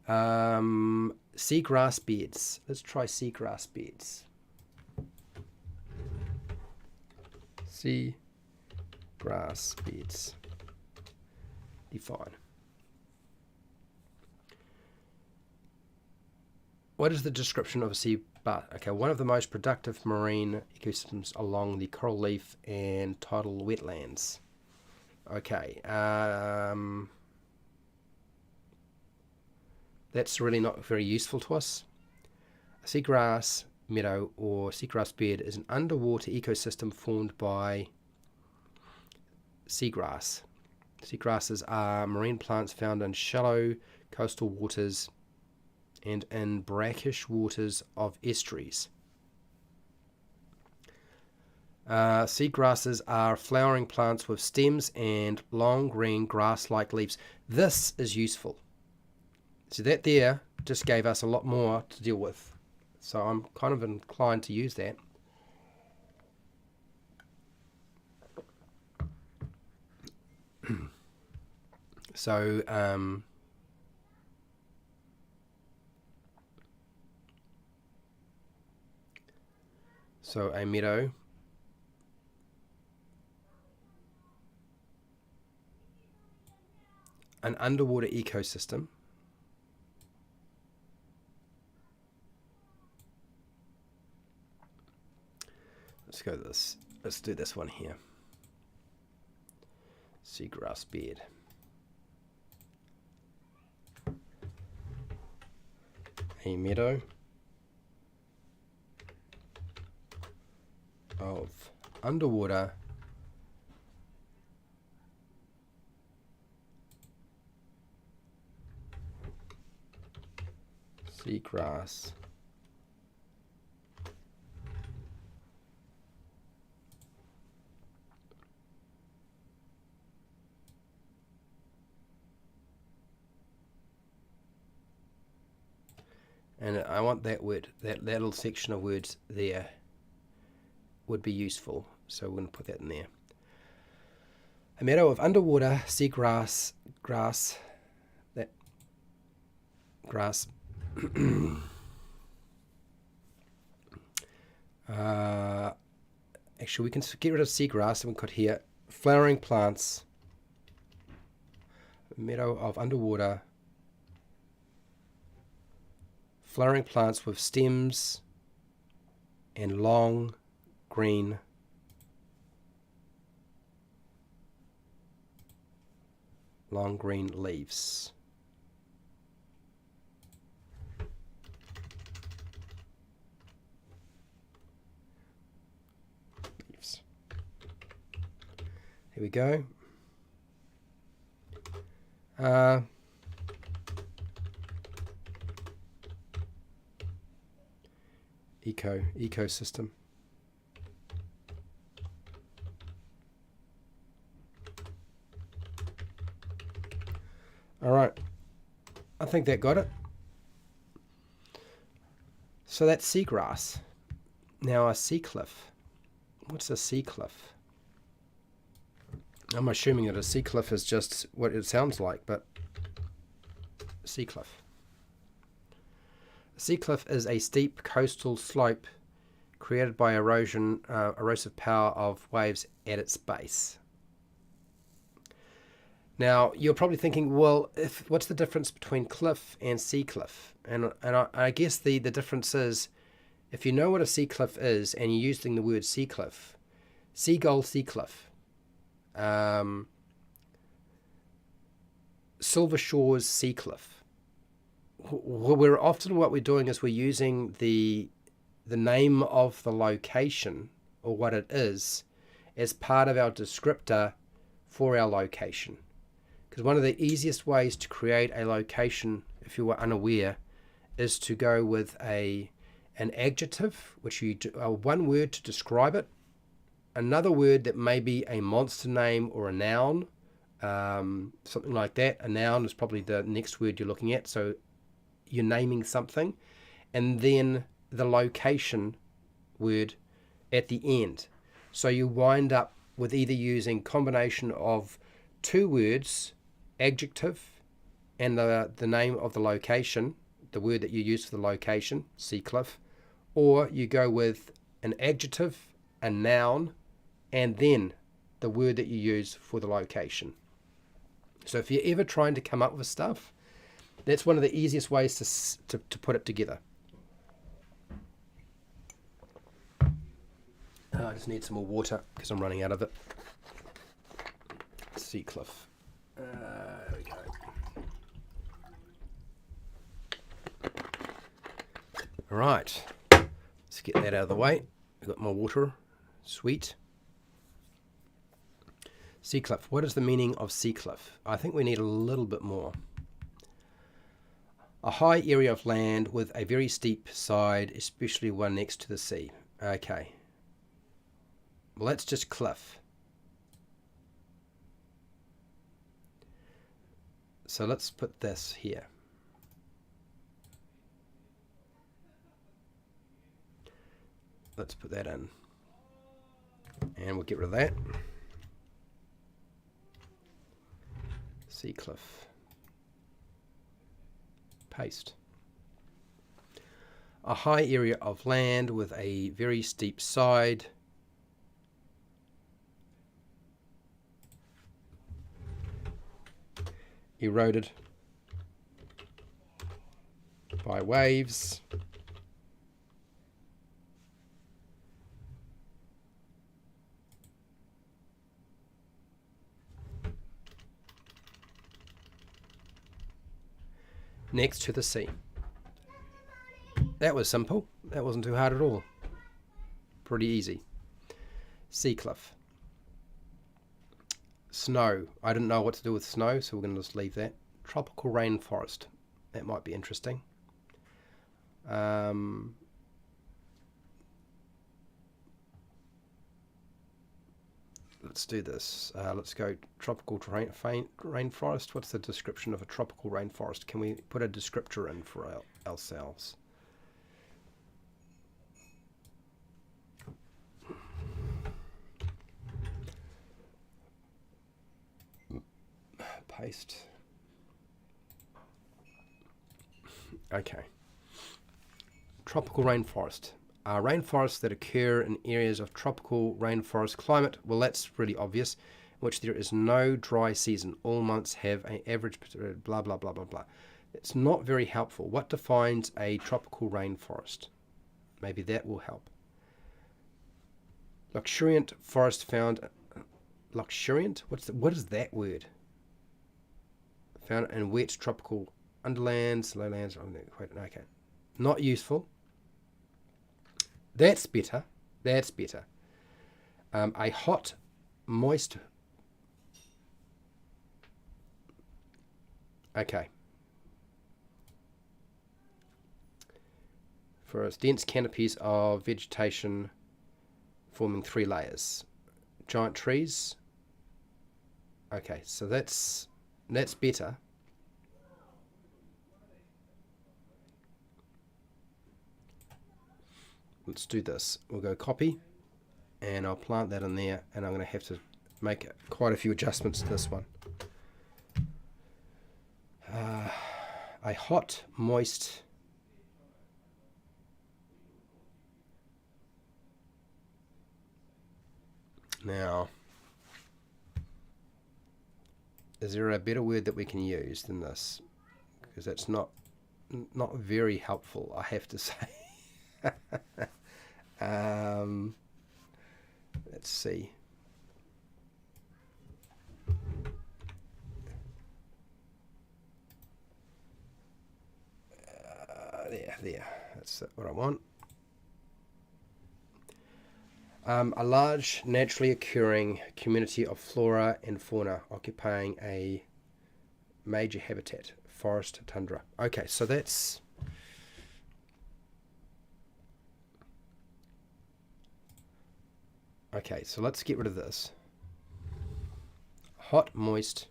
Seagrass beds. Let's try seagrass beds. Seagrass beds. Define. What is the description of a sea bath? Okay, one of the most productive marine ecosystems along the coral reef and tidal wetlands. Okay, that's really not very useful to us. A seagrass meadow or seagrass bed is an underwater ecosystem formed by seagrass. Seagrasses are marine plants found in shallow coastal waters and in brackish waters of estuaries. Seagrasses are flowering plants with stems and long green grass-like leaves. This is useful. So that there just gave us a lot more to deal with. So I'm kind of inclined to use that. So So a meadow. An underwater ecosystem. Let's go this. Let's do this one here. Seagrass bed. A meadow of underwater seagrass and I want that word, that little section of words there would be useful, so we're going to put that in there. A meadow of underwater seagrass grass actually we can get rid of seagrass and we could here flowering plants. A meadow of underwater flowering plants with stems and long green leaves. Here we go. Ecosystem. All right, I think that got it. So that's seagrass. Now a sea cliff. What's a sea cliff? I'm assuming that a sea cliff is just what it sounds like, but sea cliff. A sea cliff is a steep coastal slope created by erosive power of waves at its base. Now, you're probably thinking, well, what's the difference between cliff and sea cliff? And I guess the difference is, if you know what a sea cliff is and you're using the word sea cliff, seagull sea cliff, Silver Shores sea cliff. We're often what we're doing is we're using the name of the location or what it is as part of our descriptor for our location. Because one of the easiest ways to create a location, if you were unaware, is to go with an adjective, which you do, one word to describe it, another word that may be a monster name or a noun, something like that. A noun is probably the next word you're looking at, so you're naming something, and then the location word at the end. So you wind up with either using combination of two words, adjective and the name of the location, the word that you use for the location, sea cliff, or you go with an adjective, a noun, and then the word that you use for the location. So if you're ever trying to come up with stuff, that's one of the easiest ways to put it together. I just need some more water because I'm running out of it. Sea cliff. There we go. All right, let's get that out of the way. We've got more water. Sweet. Sea cliff. What is the meaning of sea cliff? I think we need a little bit more. A high area of land with a very steep side, especially one next to the sea. Okay. Well, that's just cliff. So let's put this here. Let's put that in. And we'll get rid of that. Sea cliff. Paste. A high area of land with a very steep side. Eroded by waves. Next to the sea. That was simple. That wasn't too hard at all. Pretty easy. Sea cliff. Snow. I didn't know what to do with snow, so we're going to just leave that. Tropical rainforest. That might be interesting. Let's do this. Let's go tropical rainforest. What's the description of a tropical rainforest? Can we put a descriptor in for ourselves? Paste. Okay. Tropical rainforest. Rainforests that occur in areas of tropical rainforest climate. Well, that's really obvious. In which there is no dry season. All months have an average blah, blah, blah, blah, blah. It's not very helpful. What defines a tropical rainforest? Maybe that will help. Luxuriant forest found. Luxuriant? What is that word? Found in wet tropical underlands, lowlands. Okay. Not useful. That's better. That's better. A hot, moist. Okay. For its dense canopies of vegetation forming 3 layers. Giant trees. Okay, so that's better. Let's do this. We'll go copy, and I'll plant that in there, and I'm going to have to make quite a few adjustments to this one. A hot, moist. Now, is there a better word that we can use than this? Because that's not very helpful, I have to say. Let's see. There. That's what I want. A large, naturally occurring community of flora and fauna occupying a major habitat, forest, tundra. Okay, so that's... Okay, so let's get rid of this. Hot, moist.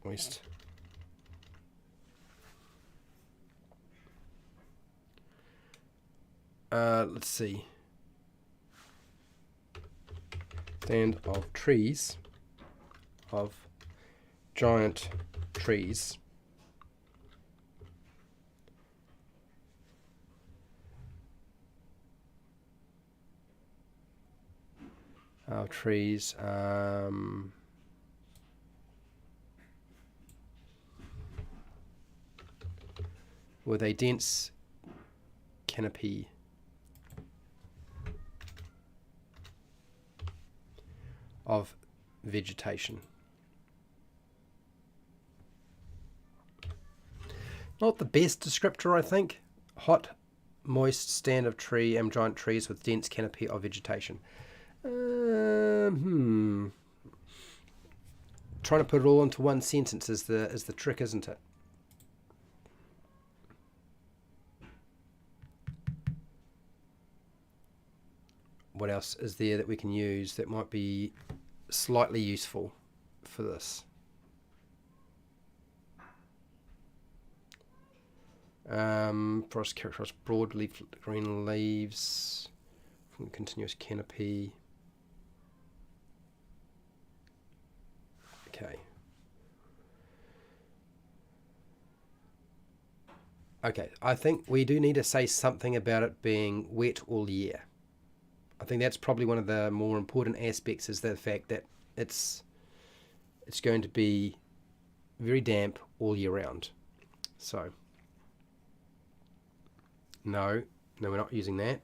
Moist. Let's see. Stand of trees, of giant trees. Trees. With a dense canopy of vegetation. Not the best descriptor, I think. Hot, moist stand of tree and giant trees with dense canopy of vegetation. Trying to put it all into one sentence is the trick, isn't it? What else is there that we can use that might be slightly useful for this? Forest characterized broad leaf green leaves from continuous canopy. Okay. Okay, I think we do need to say something about it being wet all year. I think that's probably one of the more important aspects, is the fact that it's going to be very damp all year round. So, no, we're not using that.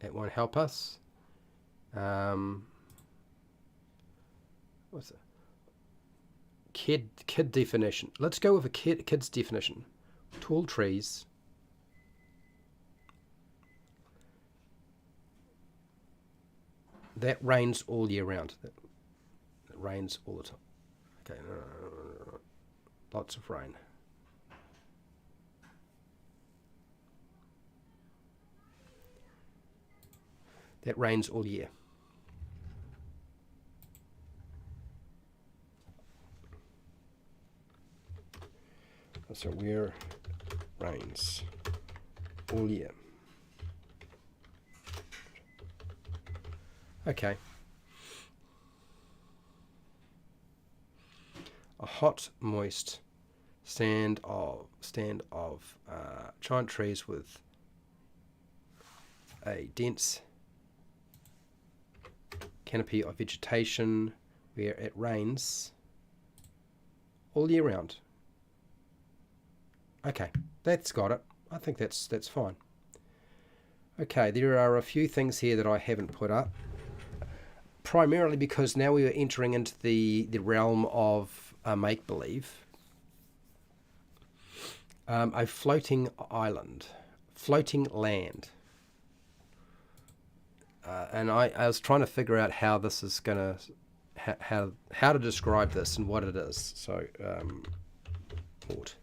That won't help us. What's it? Kid definition. Let's go with a kid's definition. Tall trees. That rains all year round. That rains all the time. Okay, no. Lots of rain. That rains all year. So where rains all year. Okay. A hot, moist stand of giant trees with a dense canopy of vegetation where it rains all year round. Okay, that's got it. I think that's fine. Okay, there are a few things here that I haven't put up, primarily because now we are entering into the realm of make-believe. A floating island, floating land. And I was trying to figure out how this is going to, how to describe this and what it is. So, mort.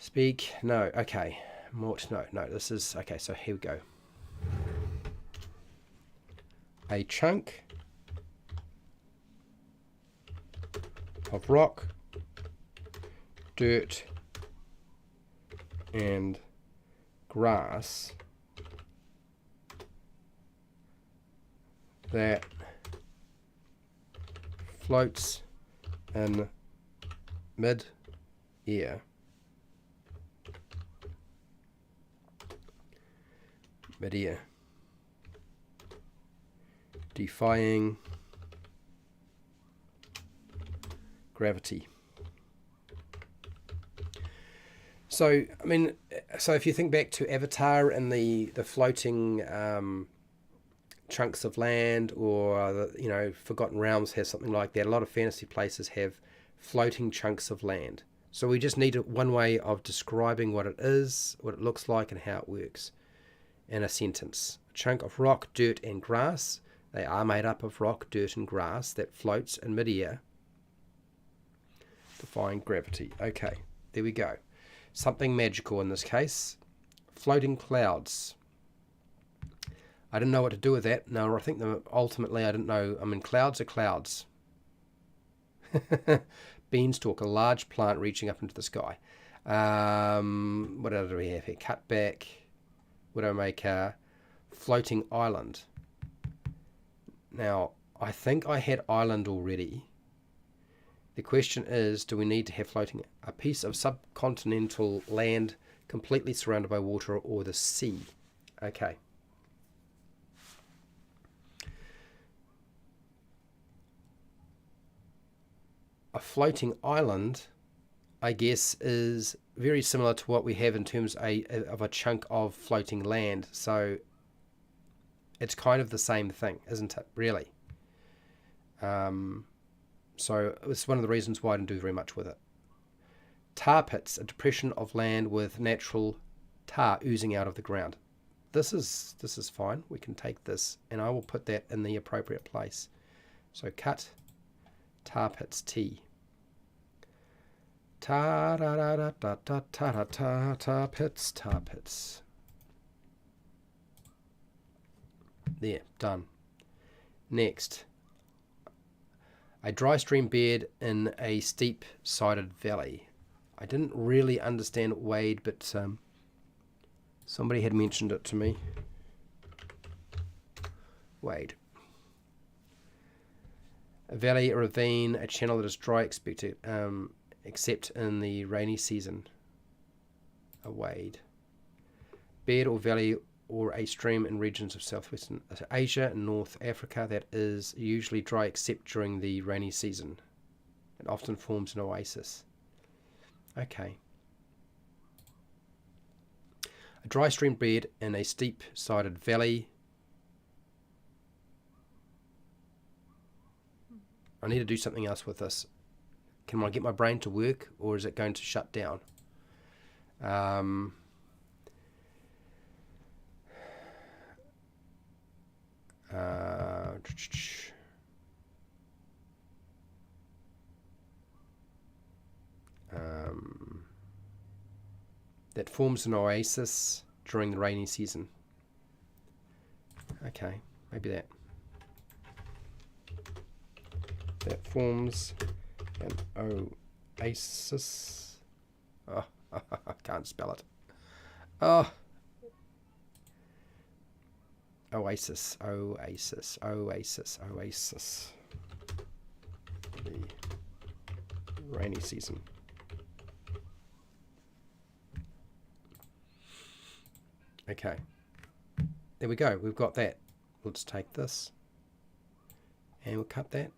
Speak, no, okay. Mort, no, this is, okay, so here we go. A chunk of rock, dirt, and grass that floats in mid-air. Mid-air. Defying gravity. So, I mean, so if you think back to Avatar and the floating chunks of land, or the, Forgotten Realms has something like that. A lot of fantasy places have floating chunks of land. So we just need one way of describing what it is, what it looks like, and how it works in a sentence. A chunk of rock, dirt, and grass. They are made up of rock, dirt, and grass that floats in midair, defying gravity. Okay, there we go. Something magical in this case. Floating clouds. I didn't know what to do with that. No, I think ultimately I didn't know. I mean, clouds are clouds. Beanstalk, a large plant reaching up into the sky. What else do we have here? Cutback. Widowmaker. Floating island. Now, I think I had island already. The question is, do we need to have floating a piece of subcontinental land completely surrounded by water, or the sea? Okay. A floating island, I guess, is very similar to what we have in terms of a chunk of floating land. So it's kind of the same thing, isn't it, really? So it's one of the reasons why I didn't do very much with it. Tar pits, a depression of land with natural tar oozing out of the ground. This is fine. We can take this, and I will put that in the appropriate place. So cut tar pits, T. Tar pits. There, done. Next, a dry stream bed in a steep-sided valley. I didn't really understand wade, but somebody had mentioned it to me. Wade. A valley, a ravine, a channel that is dry, except in the rainy season. A wade. Bed or valley or a stream in regions of southwestern Asia and North Africa that is usually dry except during the rainy season. It often forms an oasis. Okay. A dry stream bed in a steep-sided valley. I need to do something else with this. Can I get my brain to work, or is it going to shut down? That forms an oasis during the rainy season. Okay, maybe that. That forms an oasis. Oh, I can't spell it. Oh. Oasis, oasis, oasis, oasis. The rainy season. Okay. There we go. We've got that. We'll just take this and we'll cut that.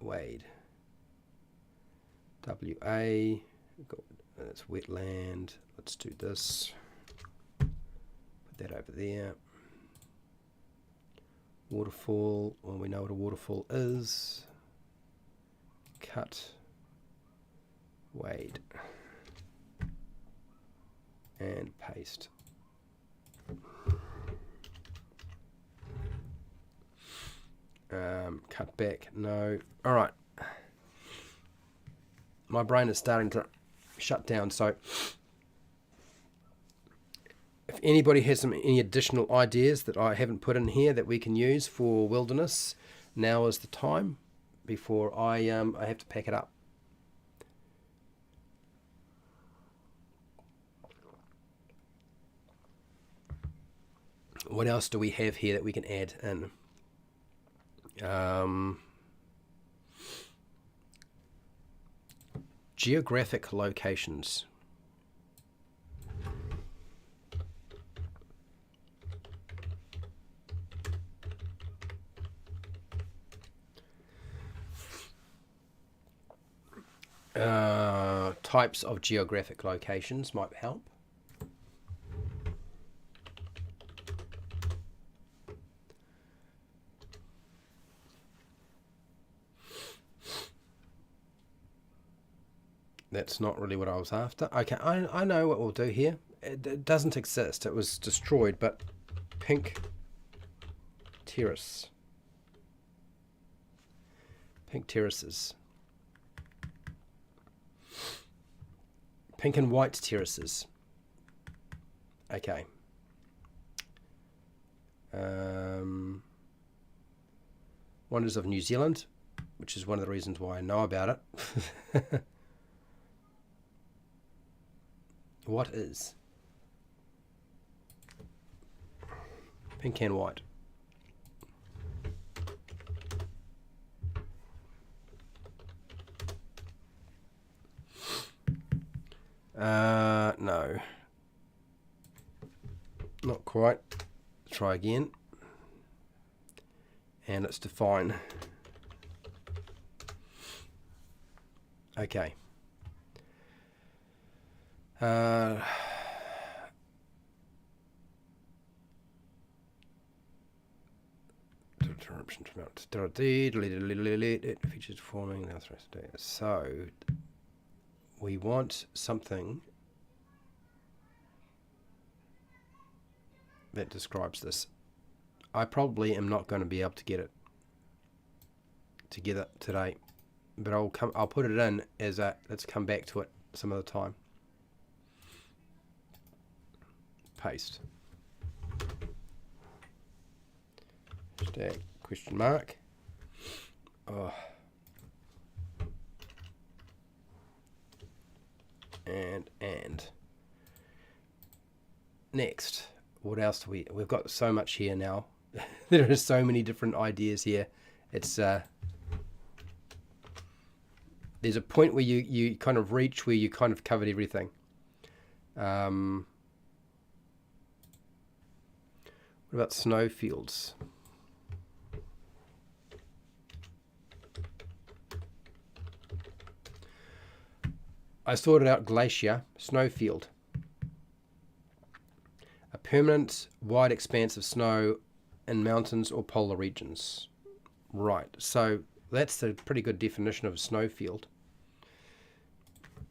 Wade. WA. That's wetland. Let's do this. Put that over there. Waterfall. Well, we know what a waterfall is. Cut. Wade. And paste. Cut back. No. All right. My brain is starting to shut down. So, if anybody has any additional ideas that I haven't put in here that we can use for wilderness, now is the time before I have to pack it up. What else do we have here that we can add in? Geographic locations. Types of geographic locations might help. That's not really what I was after. Okay, I know what we'll do here. It doesn't exist. It was destroyed, but pink terrace. Pink terraces. Pink and white terraces. Okay. Wonders of New Zealand, which is one of the reasons why I know about it. What is pink and white? No. Not quite. Try again. And let's define. Okay. Features forming. So we want something that describes this. I probably am not going to be able to get it together today, but I'll put it in as a let's come back to it some other time. Paste. Hashtag question mark. Oh. And next, what else do we've got so much here now. There are so many different ideas here, It's there's a point where you kind of reach where you kind of covered everything. What about snowfields? I sorted out glacier, snowfield. A permanent wide expanse of snow in mountains or polar regions. Right, so that's a pretty good definition of a snowfield.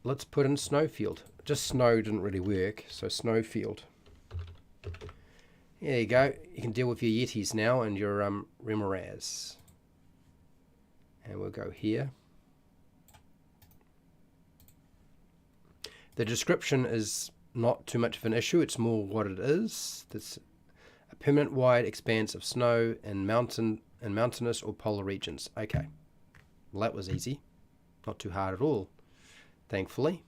Let's put in snowfield. Just snow didn't really work, so snowfield. There you go. You can deal with your Yetis now and your remoras. And we'll go here. The description is not too much of an issue. It's more what it is. That's a permanent wide expanse of snow in mountainous or polar regions. Okay. Well, that was easy. Not too hard at all, thankfully.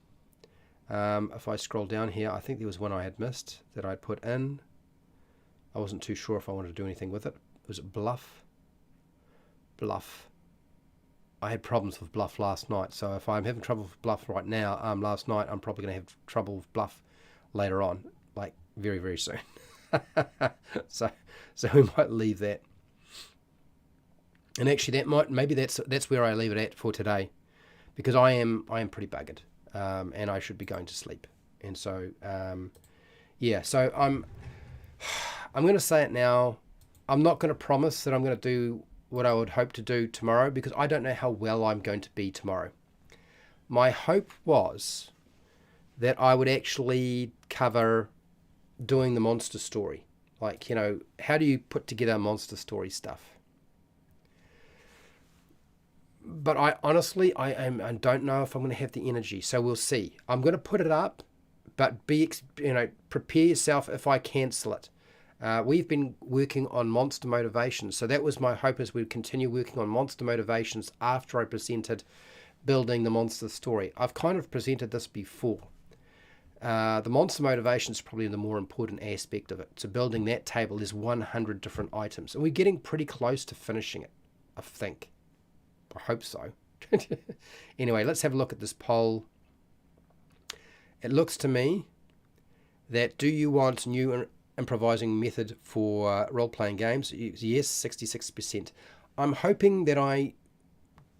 If I scroll down here, I think there was one I had missed that I put in. I wasn't too sure if I wanted to do anything with it. Was it bluff? Bluff. I had problems with bluff last night, so if I'm having trouble with bluff right now, last night, I'm probably going to have trouble with bluff later on, like very, very soon. so we might leave that. And actually, maybe that's where I leave it at for today, because I am pretty buggered, and I should be going to sleep. And so, yeah. So I'm going to say it now. I'm not going to promise that I'm going to do what I would hope to do tomorrow, because I don't know how well I'm going to be tomorrow. My hope was that I would actually cover doing the monster story. Like, how do you put together monster story stuff? But I honestly, I don't know if I'm going to have the energy, so we'll see. I'm going to put it up, but prepare yourself if I cancel it. We've been working on monster motivations, so that was my hope, is we'd continue working on monster motivations after I presented building the monster story. I've kind of presented this before. The monster motivation is probably the more important aspect of it. So building that table, there's 100 different items, and we're getting pretty close to finishing it, I think. I hope so. Anyway, let's have a look at this poll. It looks to me that do you want new improvising method for role-playing games? Yes, 66%. I'm hoping that I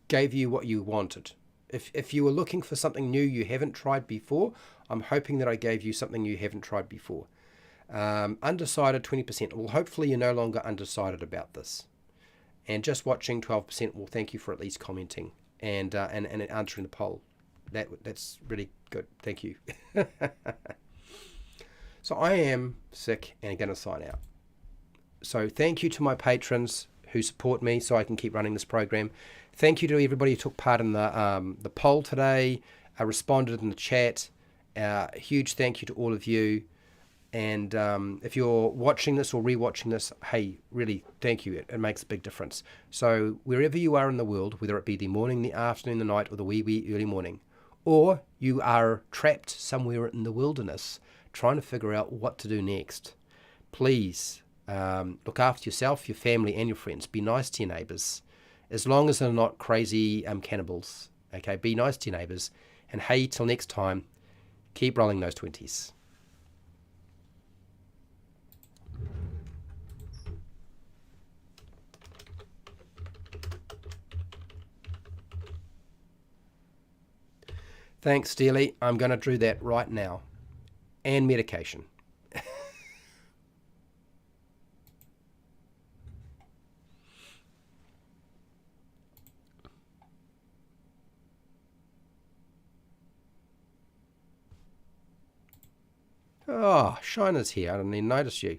gave you what you wanted. If you were looking for something new you haven't tried before, I'm hoping that I gave you something you haven't tried before. Undecided, 20%. Well, hopefully you're no longer undecided about this. And just watching, 12%. Well, thank you for at least commenting and answering the poll. That's really good. Thank you. So I am sick and going to sign out. So thank you to my patrons who support me so I can keep running this program. Thank you to everybody who took part in the poll today, responded in the chat. Huge thank you to all of you. And if you're watching this or rewatching this, hey, really, thank you. It makes a big difference. So wherever you are in the world, whether it be the morning, the afternoon, the night, or the wee early morning, or you are trapped somewhere in the wilderness trying to figure out what to do next, please look after yourself, your family, and your friends. Be nice to your neighbours, as long as they're not crazy cannibals. Okay, be nice to your neighbours. And hey, till next time, keep rolling those 20s. Thanks, Steely. I'm going to do that right now. And medication. Oh, Shina's here. I didn't even notice you.